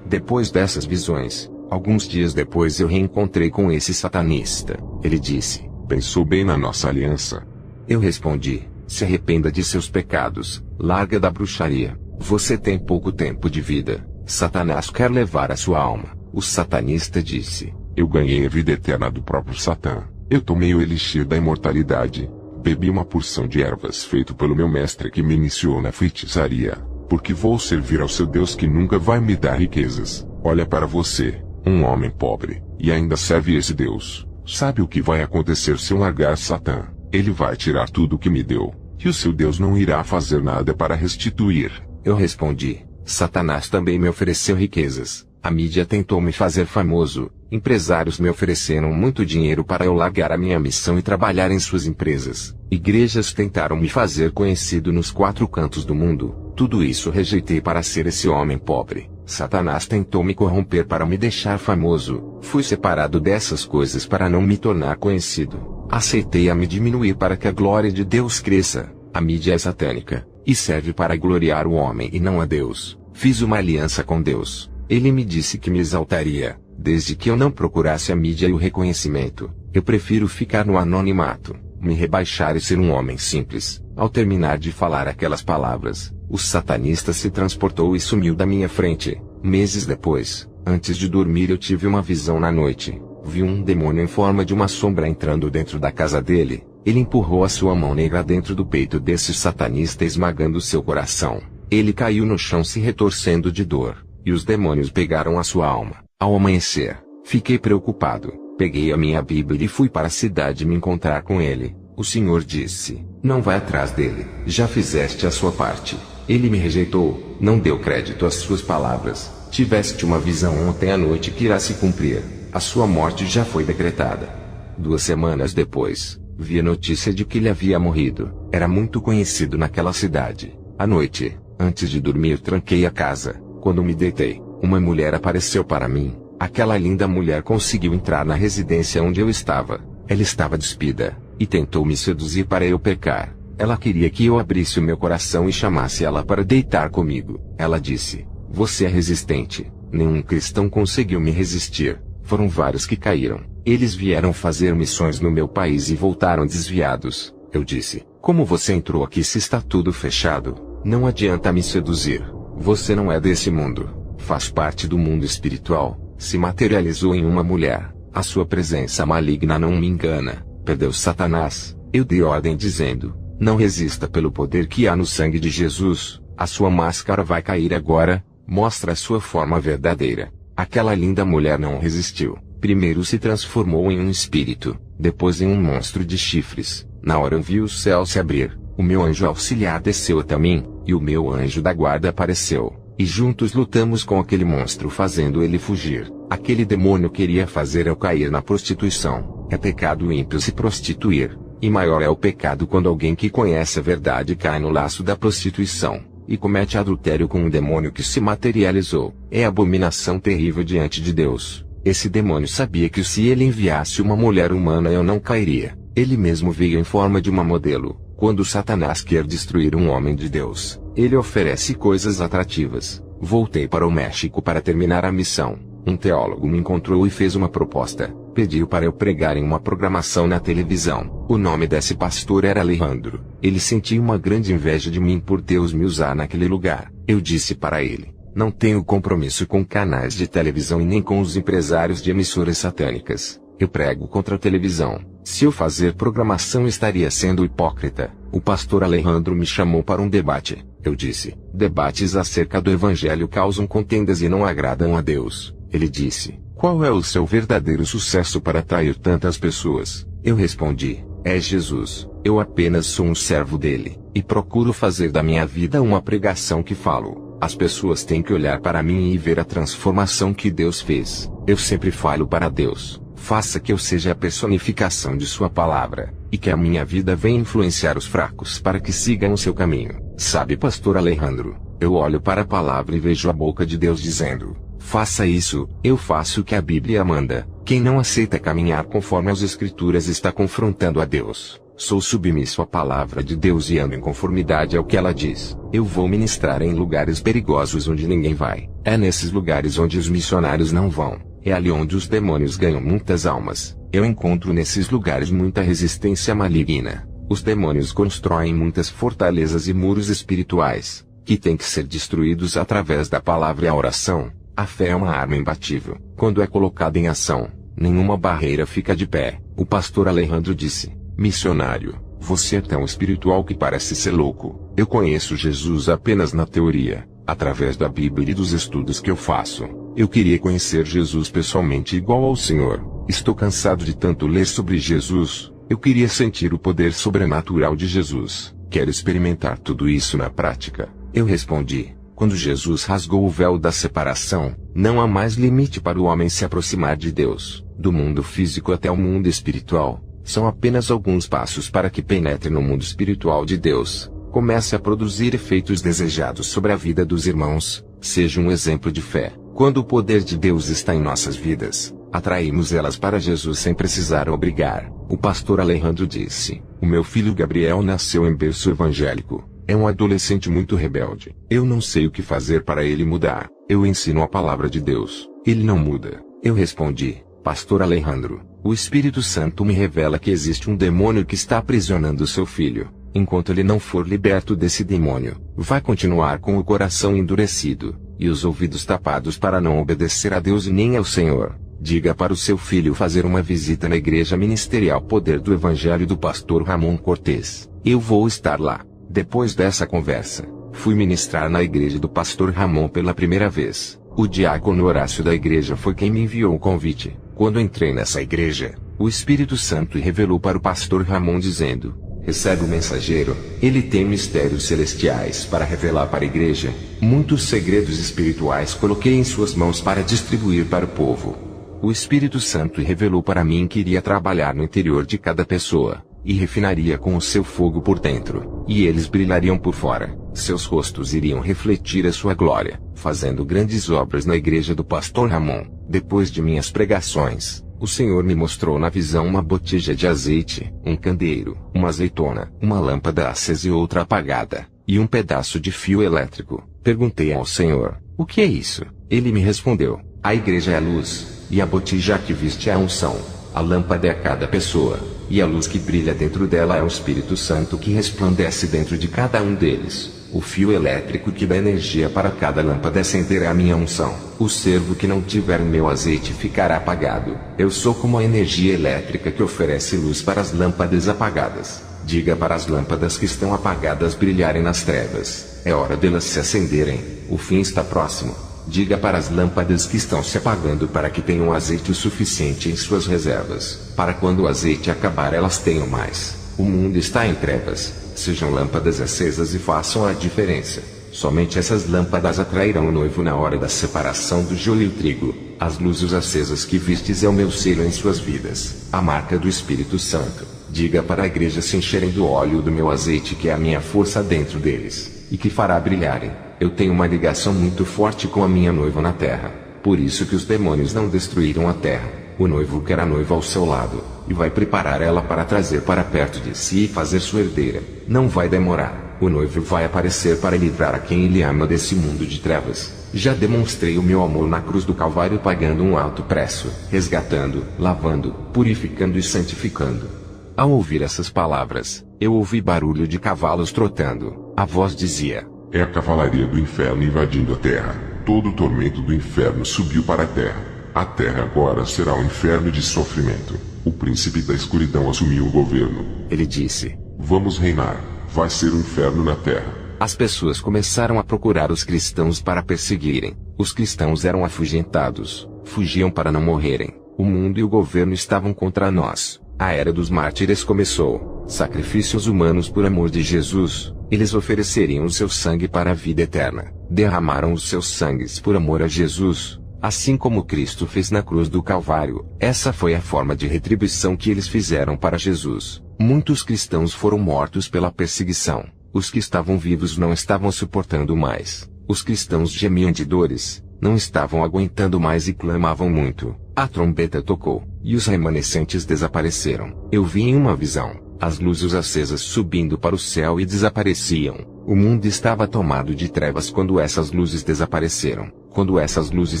Depois dessas visões, alguns dias depois eu reencontrei com esse satanista. Ele disse:
pensou bem na nossa aliança.
Eu respondi: se arrependa de seus pecados, larga da bruxaria. Você tem pouco tempo de vida. Satanás quer levar a sua alma. O satanista disse:
eu ganhei a vida eterna do próprio Satã. Eu tomei o elixir da imortalidade. Bebi uma porção de ervas feito pelo meu mestre que me iniciou na feitiçaria. Porque vou servir ao seu Deus que nunca vai me dar riquezas. Olha para você, um homem pobre, e ainda serve esse Deus. Sabe o que vai acontecer se eu largar Satã? Ele vai tirar tudo o que me deu. E o seu Deus não irá fazer nada para restituir.
Eu respondi: Satanás também me ofereceu riquezas. A mídia tentou me fazer famoso. Empresários me ofereceram muito dinheiro para eu largar a minha missão e trabalhar em suas empresas. Igrejas tentaram me fazer conhecido nos 4 cantos do mundo. Tudo isso rejeitei para ser esse homem pobre. Satanás tentou me corromper para me deixar famoso. Fui separado dessas coisas para não me tornar conhecido. Aceitei a me diminuir para que a glória de Deus cresça. A mídia é satânica e serve para gloriar o homem e não a Deus. Fiz uma aliança com Deus. Ele me disse que me exaltaria, desde que eu não procurasse a mídia e o reconhecimento. Eu prefiro ficar no anonimato, me rebaixar e ser um homem simples. Ao terminar de falar aquelas palavras, o satanista se transportou e sumiu da minha frente. Meses depois, antes de dormir, eu tive uma visão na noite. Vi um demônio em forma de uma sombra entrando dentro da casa dele. Ele empurrou a sua mão negra dentro do peito desse satanista, esmagando seu coração. Ele caiu no chão se retorcendo de dor. E os demônios pegaram a sua alma. Ao amanhecer, fiquei preocupado. Peguei a minha Bíblia e fui para a cidade me encontrar com ele. O Senhor disse: não vai atrás dele. Já fizeste a sua parte. Ele me rejeitou, não deu crédito às suas palavras. Tiveste uma visão ontem à noite que irá se cumprir. A sua morte já foi decretada. 2 semanas depois, vi a notícia de que ele havia morrido. Era muito conhecido naquela cidade. À noite, antes de dormir, tranquei a casa. Quando me deitei, uma mulher apareceu para mim. Aquela linda mulher conseguiu entrar na residência onde eu estava. Ela estava despida, e tentou me seduzir para eu pecar. Ela queria que eu abrisse o meu coração e chamasse ela para deitar comigo. Ela disse: você é resistente. Nenhum cristão conseguiu me resistir. Foram vários que caíram. Eles vieram fazer missões no meu país e voltaram desviados. Eu disse: como você entrou aqui se está tudo fechado? Não adianta me seduzir. Você não é desse mundo. Faz parte do mundo espiritual. Se materializou em uma mulher. A sua presença maligna não me engana. Perdeu Satanás. Eu dei ordem dizendo: não resista pelo poder que há no sangue de Jesus. A sua máscara vai cair agora. Mostra a sua forma verdadeira. Aquela linda mulher não resistiu. Primeiro se transformou em um espírito, depois em um monstro de chifres. Na hora eu vi o céu se abrir. O meu anjo auxiliar desceu até mim, e o meu anjo da guarda apareceu. E juntos lutamos com aquele monstro, fazendo ele fugir. Aquele demônio queria fazer eu cair na prostituição. É pecado ímpio se prostituir. E maior é o pecado quando alguém que conhece a verdade cai no laço da prostituição, e comete adultério com um demônio que se materializou. É abominação terrível diante de Deus. Esse demônio sabia que se ele enviasse uma mulher humana eu não cairia. Ele mesmo veio em forma de uma modelo. Quando Satanás quer destruir um homem de Deus, ele oferece coisas atrativas. Voltei para o México para terminar a missão. Um teólogo me encontrou e fez uma proposta. Pediu para eu pregar em uma programação na televisão. O nome desse pastor era Alejandro. Ele sentia uma grande inveja de mim por Deus me usar naquele lugar. Eu disse para ele: não tenho compromisso com canais de televisão e nem com os empresários de emissoras satânicas. Eu prego contra a televisão. Se eu fazer programação estaria sendo hipócrita. O pastor Alejandro me chamou para um debate. Eu disse: debates acerca do evangelho causam contendas e não agradam a Deus. Ele disse: qual é o seu verdadeiro sucesso para atrair tantas pessoas? Eu respondi: é Jesus. Eu apenas sou um servo dele, e procuro fazer da minha vida uma pregação que falo. As pessoas têm que olhar para mim e ver a transformação que Deus fez. Eu sempre falo para Deus: faça que eu seja a personificação de sua palavra, e que a minha vida venha influenciar os fracos para que sigam o seu caminho. Sabe, pastor Alejandro, eu olho para a palavra e vejo a boca de Deus dizendo: faça isso. Eu faço o que a Bíblia manda. Quem não aceita caminhar conforme as Escrituras está confrontando a Deus. Sou submisso à palavra de Deus e ando em conformidade ao que ela diz. Eu vou ministrar em lugares perigosos onde ninguém vai. É nesses lugares onde os missionários não vão. É ali onde os demônios ganham muitas almas. Eu encontro nesses lugares muita resistência maligna. Os demônios constroem muitas fortalezas e muros espirituais, que têm que ser destruídos através da palavra e a oração. A fé é uma arma imbatível. Quando é colocada em ação, nenhuma barreira fica de pé. O pastor Alejandro disse: missionário, você é tão espiritual que parece ser louco. Eu conheço Jesus apenas na teoria, através da Bíblia e dos estudos que eu faço. Eu queria conhecer Jesus pessoalmente igual ao Senhor. Estou cansado de tanto ler sobre Jesus. Eu queria sentir o poder sobrenatural de Jesus. Quero experimentar tudo isso na prática. Eu respondi: quando Jesus rasgou o véu da separação, não há mais limite para o homem se aproximar de Deus. Do mundo físico até o mundo espiritual, são apenas alguns passos para que penetre no mundo espiritual de Deus. Comece a produzir efeitos desejados sobre a vida dos irmãos. Seja um exemplo de fé. Quando o poder de Deus está em nossas vidas, atraímos elas para Jesus sem precisar obrigar. O pastor Alejandro disse: o meu filho Gabriel nasceu em berço evangélico. É um adolescente muito rebelde. Eu não sei o que fazer para ele mudar. Eu ensino a palavra de Deus. Ele não muda. Eu respondi: pastor Alejandro, o Espírito Santo me revela que existe um demônio que está aprisionando seu filho. Enquanto ele não for liberto desse demônio, vai continuar com o coração endurecido, e os ouvidos tapados para não obedecer a Deus e nem ao Senhor. Diga para o seu filho fazer uma visita na igreja ministerial Poder do Evangelho do pastor Ramon Cortez. Eu vou estar lá. Depois dessa conversa, fui ministrar na igreja do pastor Ramon pela primeira vez. O diácono Horácio da igreja foi quem me enviou o convite. Quando entrei nessa igreja, o Espírito Santo revelou para o pastor Ramon dizendo: recebe o mensageiro, ele tem mistérios celestiais para revelar para a igreja. Muitos segredos espirituais coloquei em suas mãos para distribuir para o povo. O Espírito Santo revelou para mim que iria trabalhar no interior de cada pessoa, e refinaria com o seu fogo por dentro, e eles brilhariam por fora. Seus rostos iriam refletir a sua glória, fazendo grandes obras na igreja do pastor Ramon. Depois de minhas pregações, o Senhor me mostrou na visão uma botija de azeite, um candeeiro, uma azeitona, uma lâmpada acesa e outra apagada, e um pedaço de fio elétrico. Perguntei ao Senhor: o que é isso? Ele me respondeu: a igreja é a luz, e a botija que viste é a unção. A lâmpada é cada pessoa, e a luz que brilha dentro dela é o Espírito Santo que resplandece dentro de cada um deles. o fio elétrico que dá energia para cada lâmpada terá a minha unção. O servo que não tiver o meu azeite ficará apagado. Eu sou como a energia elétrica que oferece luz para as lâmpadas apagadas. Diga para as lâmpadas que estão apagadas brilharem nas trevas. É hora delas se acenderem. O fim está próximo. Diga para as lâmpadas que estão se apagando para que tenham azeite o suficiente em suas reservas, para quando o azeite acabar elas tenham mais. O mundo está em trevas. Sejam lâmpadas acesas e façam a diferença. Somente essas lâmpadas atrairão o noivo na hora da separação do joio e o trigo. As luzes acesas que vistes é o meu selo em suas vidas, a marca do Espírito Santo. Diga para a igreja se encherem do óleo do meu azeite, que é a minha força dentro deles, e que fará brilharem. Eu tenho uma ligação muito forte com a minha noiva na terra. Por isso que os demônios não destruíram a terra. O noivo quer a noiva ao seu lado, e vai preparar ela para trazer para perto de si e fazer sua herdeira. Não vai demorar. O noivo vai aparecer para livrar a quem ele ama desse mundo de trevas. Já demonstrei o meu amor na cruz do Calvário, pagando um alto preço, resgatando, lavando, purificando e santificando. Ao ouvir essas palavras, eu ouvi barulho de cavalos trotando. A voz dizia:
é a cavalaria do inferno invadindo a terra. Todo o tormento do inferno subiu para a terra. A terra agora será um inferno de sofrimento. O príncipe da escuridão assumiu o governo.
Ele disse:
vamos reinar. Vai ser um inferno na terra.
As pessoas começaram a procurar os cristãos para perseguirem. Os cristãos eram afugentados, fugiam para não morrerem. O mundo e o governo estavam contra nós. A era dos mártires começou. Sacrifícios humanos por amor de Jesus. Eles ofereceriam o seu sangue para a vida eterna. Derramaram os seus sangues por amor a Jesus, assim como Cristo fez na cruz do Calvário. Essa foi a forma de retribuição que eles fizeram para Jesus. Muitos cristãos foram mortos pela perseguição. Os que estavam vivos não estavam suportando mais. Os cristãos gemiam de dores, não estavam aguentando mais e clamavam muito. A trombeta tocou, e os remanescentes desapareceram. Eu vi em uma visão as luzes acesas subindo para o céu e desapareciam. O mundo estava tomado de trevas quando essas luzes desapareceram. Quando essas luzes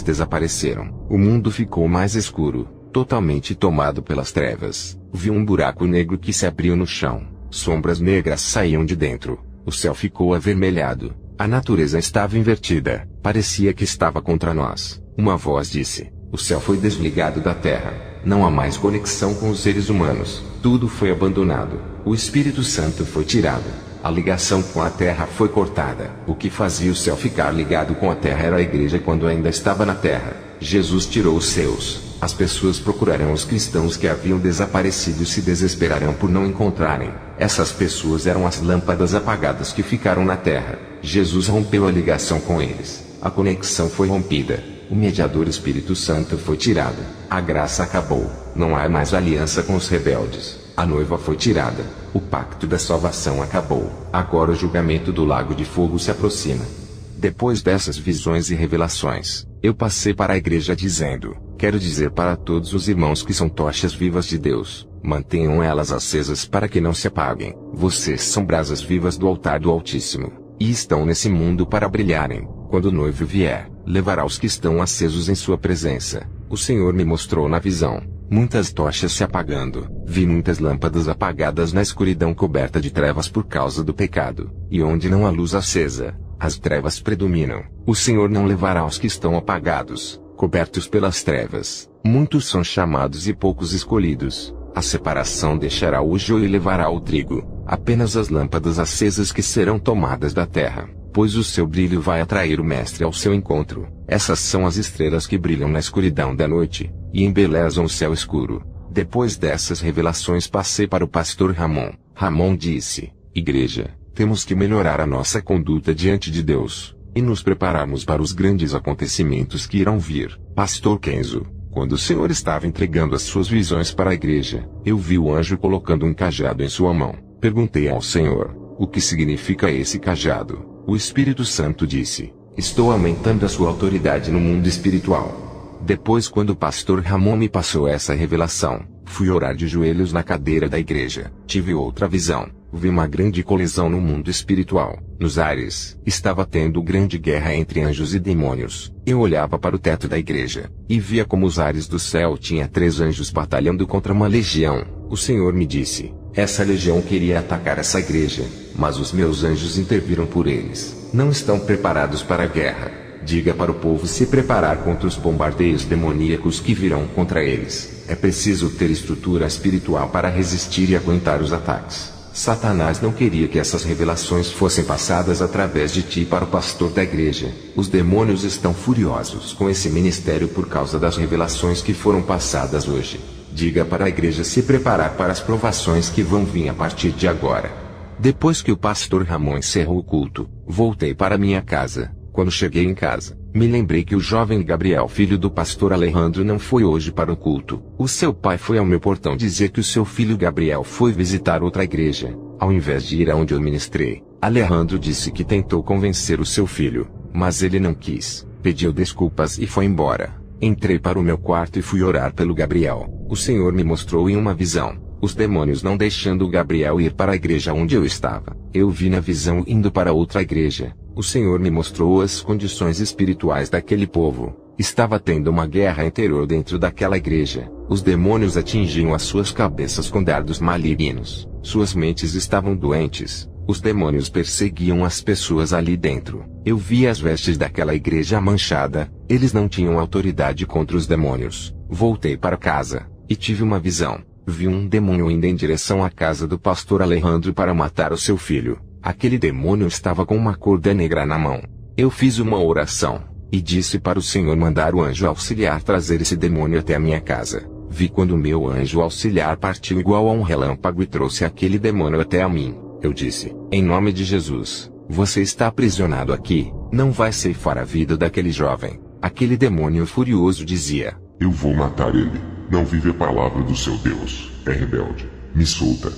desapareceram, o mundo ficou mais escuro, totalmente tomado pelas trevas. Vi um buraco negro que se abriu no chão. Sombras negras saíam de dentro. O céu ficou avermelhado. A natureza estava invertida. Parecia que estava contra nós. Uma voz disse: o céu foi desligado da terra. Não há mais conexão com os seres humanos. Tudo foi abandonado. O Espírito Santo foi tirado. A ligação com a terra foi cortada. O que fazia o céu ficar ligado com a terra era a igreja quando ainda estava na terra. Jesus tirou os seus. As pessoas procurarão os cristãos que haviam desaparecido e se desesperarão por não encontrarem. Essas pessoas eram as lâmpadas apagadas que ficaram na terra. Jesus rompeu a ligação com eles. A conexão foi rompida. O mediador Espírito Santo foi tirado. A graça acabou. Não há mais aliança com os rebeldes. A noiva foi tirada. O pacto da salvação acabou. Agora o julgamento do lago de fogo se aproxima. Depois dessas visões e revelações, eu passei para a igreja dizendo: quero dizer para todos os irmãos que são tochas vivas de Deus, mantenham elas acesas para que não se apaguem. Vocês são brasas vivas do altar do Altíssimo, e estão nesse mundo para brilharem. Quando o noivo vier, levará os que estão acesos em sua presença. O Senhor me mostrou na visão muitas tochas se apagando. Vi muitas lâmpadas apagadas na escuridão coberta de trevas por causa do pecado. E onde não há luz acesa, as trevas predominam. O Senhor não levará os que estão apagados, cobertos pelas trevas. Muitos são chamados e poucos escolhidos. A separação deixará o joio e levará o trigo. Apenas as lâmpadas acesas que serão tomadas da terra, pois o seu brilho vai atrair o Mestre ao seu encontro. Essas são as estrelas que brilham na escuridão da noite, e embelezam o céu escuro. Depois dessas revelações passei para o pastor Ramon. Ramon disse: igreja, temos que melhorar a nossa conduta diante de Deus, e nos prepararmos para os grandes acontecimentos que irão vir. Pastor Kenzo, quando o Senhor estava entregando as suas visões para a igreja, eu vi o anjo colocando um cajado em sua mão. Perguntei ao Senhor: o que significa esse cajado? O Espírito Santo disse: estou aumentando a sua autoridade no mundo espiritual. Depois, quando o pastor Ramon me passou essa revelação, fui orar de joelhos na cadeira da igreja. Tive outra visão. Vi uma grande colisão no mundo espiritual. Nos ares, estava tendo grande guerra entre anjos e demônios. Eu olhava para o teto da igreja, e via como os ares do céu tinha 3 anjos batalhando contra uma legião. O Senhor me disse: Essa legião queria atacar essa igreja, mas os meus anjos interviram por eles. Não estão preparados para a guerra. Diga para o povo se preparar contra os bombardeios demoníacos que virão contra eles. É preciso ter estrutura espiritual para resistir e aguentar os ataques. Satanás não queria que essas revelações fossem passadas através de ti para o pastor da igreja. Os demônios estão furiosos com esse ministério por causa das revelações que foram passadas hoje. Diga para a igreja se preparar para as provações que vão vir a partir de agora. Depois que o pastor Ramon encerrou o culto, voltei para minha casa. Quando cheguei em casa, me lembrei que o jovem Gabriel, filho do pastor Alejandro, não foi hoje para o culto. O seu pai foi ao meu portão dizer que o seu filho Gabriel foi visitar outra igreja, ao invés de ir aonde eu ministrei. Alejandro disse que tentou convencer o seu filho, mas ele não quis, pediu desculpas e foi embora. Entrei para o meu quarto e fui orar pelo Gabriel. O Senhor me mostrou em uma visão os demônios não deixando o Gabriel ir para a igreja onde eu estava. Eu vi na visão indo para outra igreja. O Senhor me mostrou as condições espirituais daquele povo. Estava tendo uma guerra interior dentro daquela igreja. Os demônios atingiam as suas cabeças com dardos malignos. Suas mentes estavam doentes. Os demônios perseguiam as pessoas ali dentro. Eu vi as vestes daquela igreja manchada. Eles não tinham autoridade contra os demônios. Voltei para casa e tive uma visão. Vi um demônio indo em direção à casa do pastor Alejandro para matar o seu filho. Aquele demônio estava com uma corda negra na mão. Eu fiz uma oração e disse para o Senhor mandar o anjo auxiliar trazer esse demônio até a minha casa. Vi quando o meu anjo auxiliar partiu igual a um relâmpago e trouxe aquele demônio até a mim. Eu disse, em nome de Jesus, você está aprisionado aqui, não vai ceifar a vida daquele jovem. Aquele demônio furioso dizia,
eu vou matar ele. Não vive a palavra do seu Deus. É rebelde. Me solta.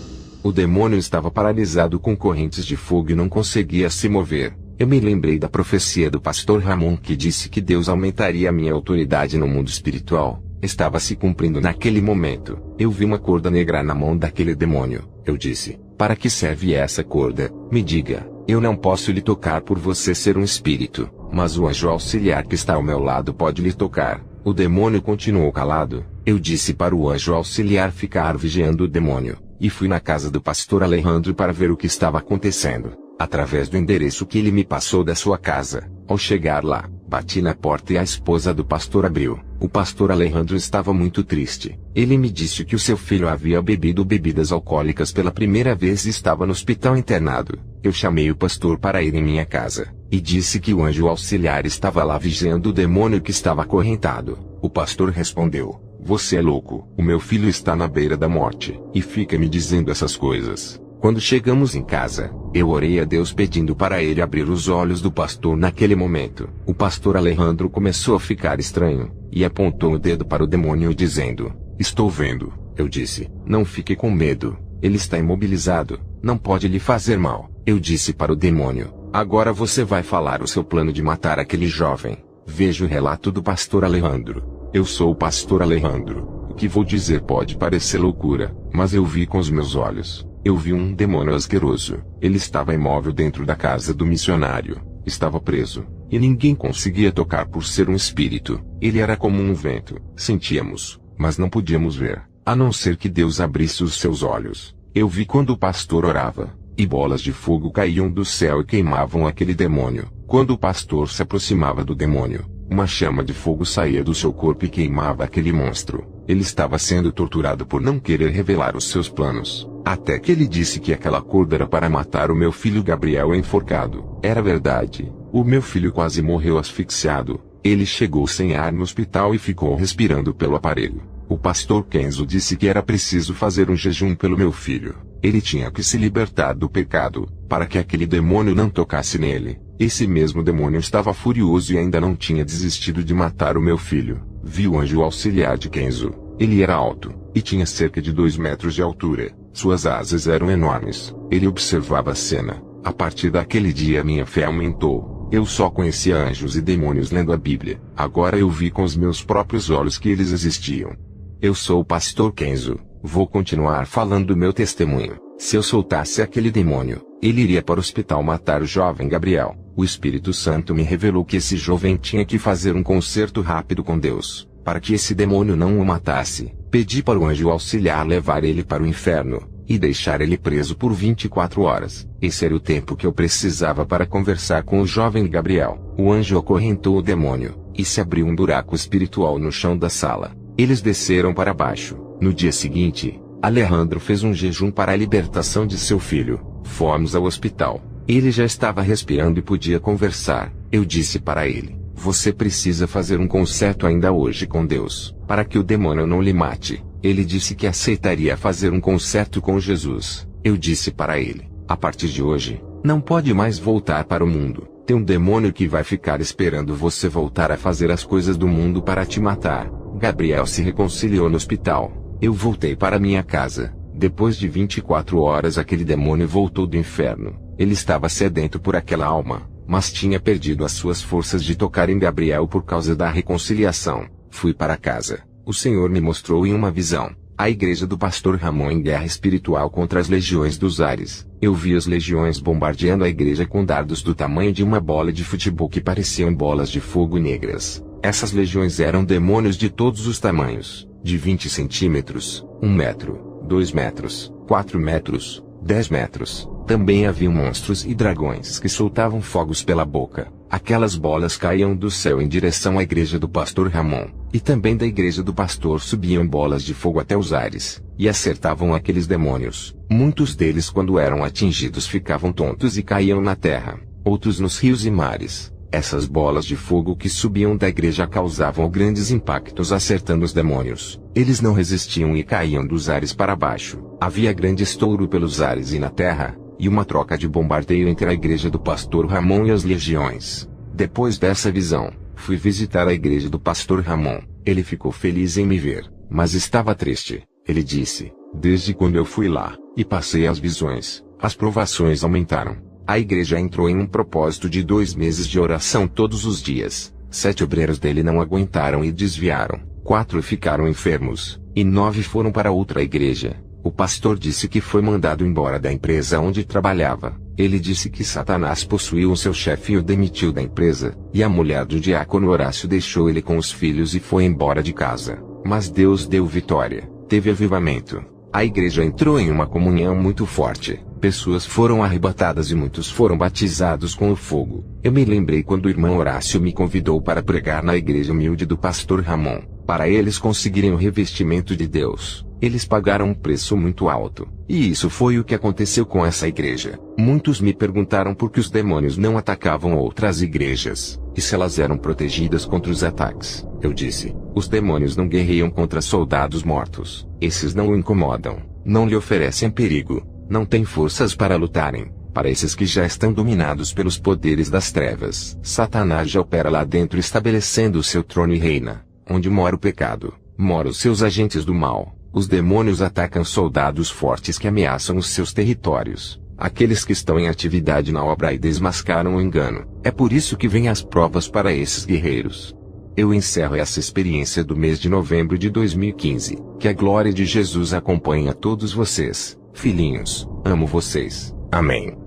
O demônio estava paralisado com correntes de fogo e não conseguia se mover. Eu me lembrei da profecia do pastor Ramon que disse que Deus aumentaria a minha autoridade no mundo espiritual. Estava se cumprindo naquele momento. Eu vi uma corda negra na mão daquele demônio. Eu disse, para que serve essa corda? Me diga. Eu não posso lhe tocar por você ser um espírito, mas o anjo auxiliar que está ao meu lado pode lhe tocar. O demônio continuou calado. Eu disse para o anjo auxiliar ficar vigiando o demônio, e fui na casa do pastor Alejandro para ver o que estava acontecendo, através do endereço que ele me passou da sua casa. Ao chegar lá, bati na porta e a esposa do pastor abriu. O pastor Alejandro estava muito triste. Ele me disse que o seu filho havia bebido bebidas alcoólicas pela primeira vez e estava no hospital internado. Eu chamei o pastor para ir em minha casa, e disse que o anjo auxiliar estava lá vigiando o demônio que estava acorrentado. O pastor respondeu, você é louco, o meu filho está na beira da morte, e fica me dizendo essas coisas. Quando chegamos em casa, eu orei a Deus pedindo para ele abrir os olhos do pastor naquele momento. O pastor Alejandro começou a ficar estranho, e apontou o dedo para o demônio dizendo, estou vendo. Eu disse, não fique com medo, ele está imobilizado, não pode lhe fazer mal. Eu disse para o demônio, agora você vai falar o seu plano de matar aquele jovem. Veja o relato do pastor Alejandro. Eu sou o pastor Alejandro. O que vou dizer pode parecer loucura, mas eu vi com os meus olhos. Eu vi um demônio asqueroso. Ele estava imóvel dentro da casa do missionário. Estava preso. E ninguém conseguia tocar por ser um espírito. Ele era como um vento. Sentíamos, mas não podíamos ver, a não ser que Deus abrisse os seus olhos. Eu vi quando o pastor orava, e bolas de fogo caíam do céu e queimavam aquele demônio. Quando o pastor se aproximava do demônio, uma chama de fogo saía do seu corpo e queimava aquele monstro. Ele estava sendo torturado por não querer revelar os seus planos. Até que ele disse que aquela corda era para matar o meu filho Gabriel enforcado. Era verdade. O meu filho quase morreu asfixiado. Ele chegou sem ar no hospital e ficou respirando pelo aparelho. O pastor Kenzo disse que era preciso fazer um jejum pelo meu filho. Ele tinha que se libertar do pecado, para que aquele demônio não tocasse nele. Esse mesmo demônio estava furioso e ainda não tinha desistido de matar o meu filho. Vi o anjo auxiliar de Kenzo. Ele era alto, e tinha cerca de 2 metros de altura. Suas asas eram enormes. Ele observava a cena. A partir daquele dia minha fé aumentou. Eu só conhecia anjos e demônios lendo a Bíblia. Agora eu vi com os meus próprios olhos que eles existiam. Eu sou o pastor Kenzo. Vou continuar falando do meu testemunho. Se eu soltasse aquele demônio, ele iria para o hospital matar o jovem Gabriel. O Espírito Santo me revelou que esse jovem tinha que fazer um concerto rápido com Deus, para que esse demônio não o matasse. Pedi para o anjo auxiliar levar ele para o inferno, e deixar ele preso por 24 horas. Esse era o tempo que eu precisava para conversar com o jovem Gabriel. O anjo acorrentou o demônio, e se abriu um buraco espiritual no chão da sala. Eles desceram para baixo. No dia seguinte, Alejandro fez um jejum para a libertação de seu filho. Fomos ao hospital. Ele já estava respirando e podia conversar. Eu disse para ele: você precisa fazer um concerto ainda hoje com Deus, para que o demônio não lhe mate. Ele disse que aceitaria fazer um concerto com Jesus. Eu disse para ele: a partir de hoje, não pode mais voltar para o mundo. Tem um demônio que vai ficar esperando você voltar a fazer as coisas do mundo para te matar. Gabriel se reconciliou no hospital. Eu voltei para minha casa. Depois de 24 horas aquele demônio voltou do inferno. Ele estava sedento por aquela alma, mas tinha perdido as suas forças de tocar em Gabriel por causa da reconciliação. Fui para casa. O Senhor me mostrou em uma visão a igreja do pastor Ramon em guerra espiritual contra as legiões dos ares. Eu vi as legiões bombardeando a igreja com dardos do tamanho de uma bola de futebol que pareciam bolas de fogo negras. Essas legiões eram demônios de todos os tamanhos, de 20 centímetros, 1 metro, 2 metros, 4 metros, 10 metros. Também haviam monstros e dragões que soltavam fogos pela boca. Aquelas bolas caíam do céu em direção à igreja do pastor Ramon, e também da igreja do pastor subiam bolas de fogo até os ares, e acertavam aqueles demônios. Muitos deles, quando eram atingidos, ficavam tontos e caíam na terra, outros nos rios e mares. Essas bolas de fogo que subiam da igreja causavam grandes impactos acertando os demônios. Eles não resistiam e caíam dos ares para baixo. Havia grande estouro pelos ares e na terra, e uma troca de bombardeio entre a igreja do pastor Ramon e as legiões. Depois dessa visão, fui visitar a igreja do pastor Ramon. Ele ficou feliz em me ver, mas estava triste. Ele disse: desde quando eu fui lá, e passei as visões, as provações aumentaram. A igreja entrou em um propósito de 2 meses de oração todos os dias. 7 obreiros dele não aguentaram e desviaram. 4 ficaram enfermos, e 9 foram para outra igreja. O pastor disse que foi mandado embora da empresa onde trabalhava. Ele disse que Satanás possuiu o seu chefe e o demitiu da empresa, e a mulher do diácono Horácio deixou ele com os filhos e foi embora de casa. Mas Deus deu vitória, teve avivamento. A igreja entrou em uma comunhão muito forte. Pessoas foram arrebatadas e muitos foram batizados com o fogo. Eu me lembrei quando o irmão Horácio me convidou para pregar na igreja humilde do pastor Ramon, para eles conseguirem o revestimento de Deus. Eles pagaram um preço muito alto. E isso foi o que aconteceu com essa igreja. Muitos me perguntaram por que os demônios não atacavam outras igrejas, e se elas eram protegidas contra os ataques. Eu disse: os demônios não guerreiam contra soldados mortos. Esses não o incomodam, não lhe oferecem perigo, não têm forças para lutarem. Para esses que já estão dominados pelos poderes das trevas, Satanás já opera lá dentro estabelecendo o seu trono e reina. Onde mora o pecado, moram os seus agentes do mal. Os demônios atacam soldados fortes que ameaçam os seus territórios, aqueles que estão em atividade na obra e desmascaram o engano. É por isso que vêm as provas para esses guerreiros. Eu encerro essa experiência do mês de novembro de 2015. Que a glória de Jesus acompanhe a todos vocês, filhinhos. Amo vocês. Amém.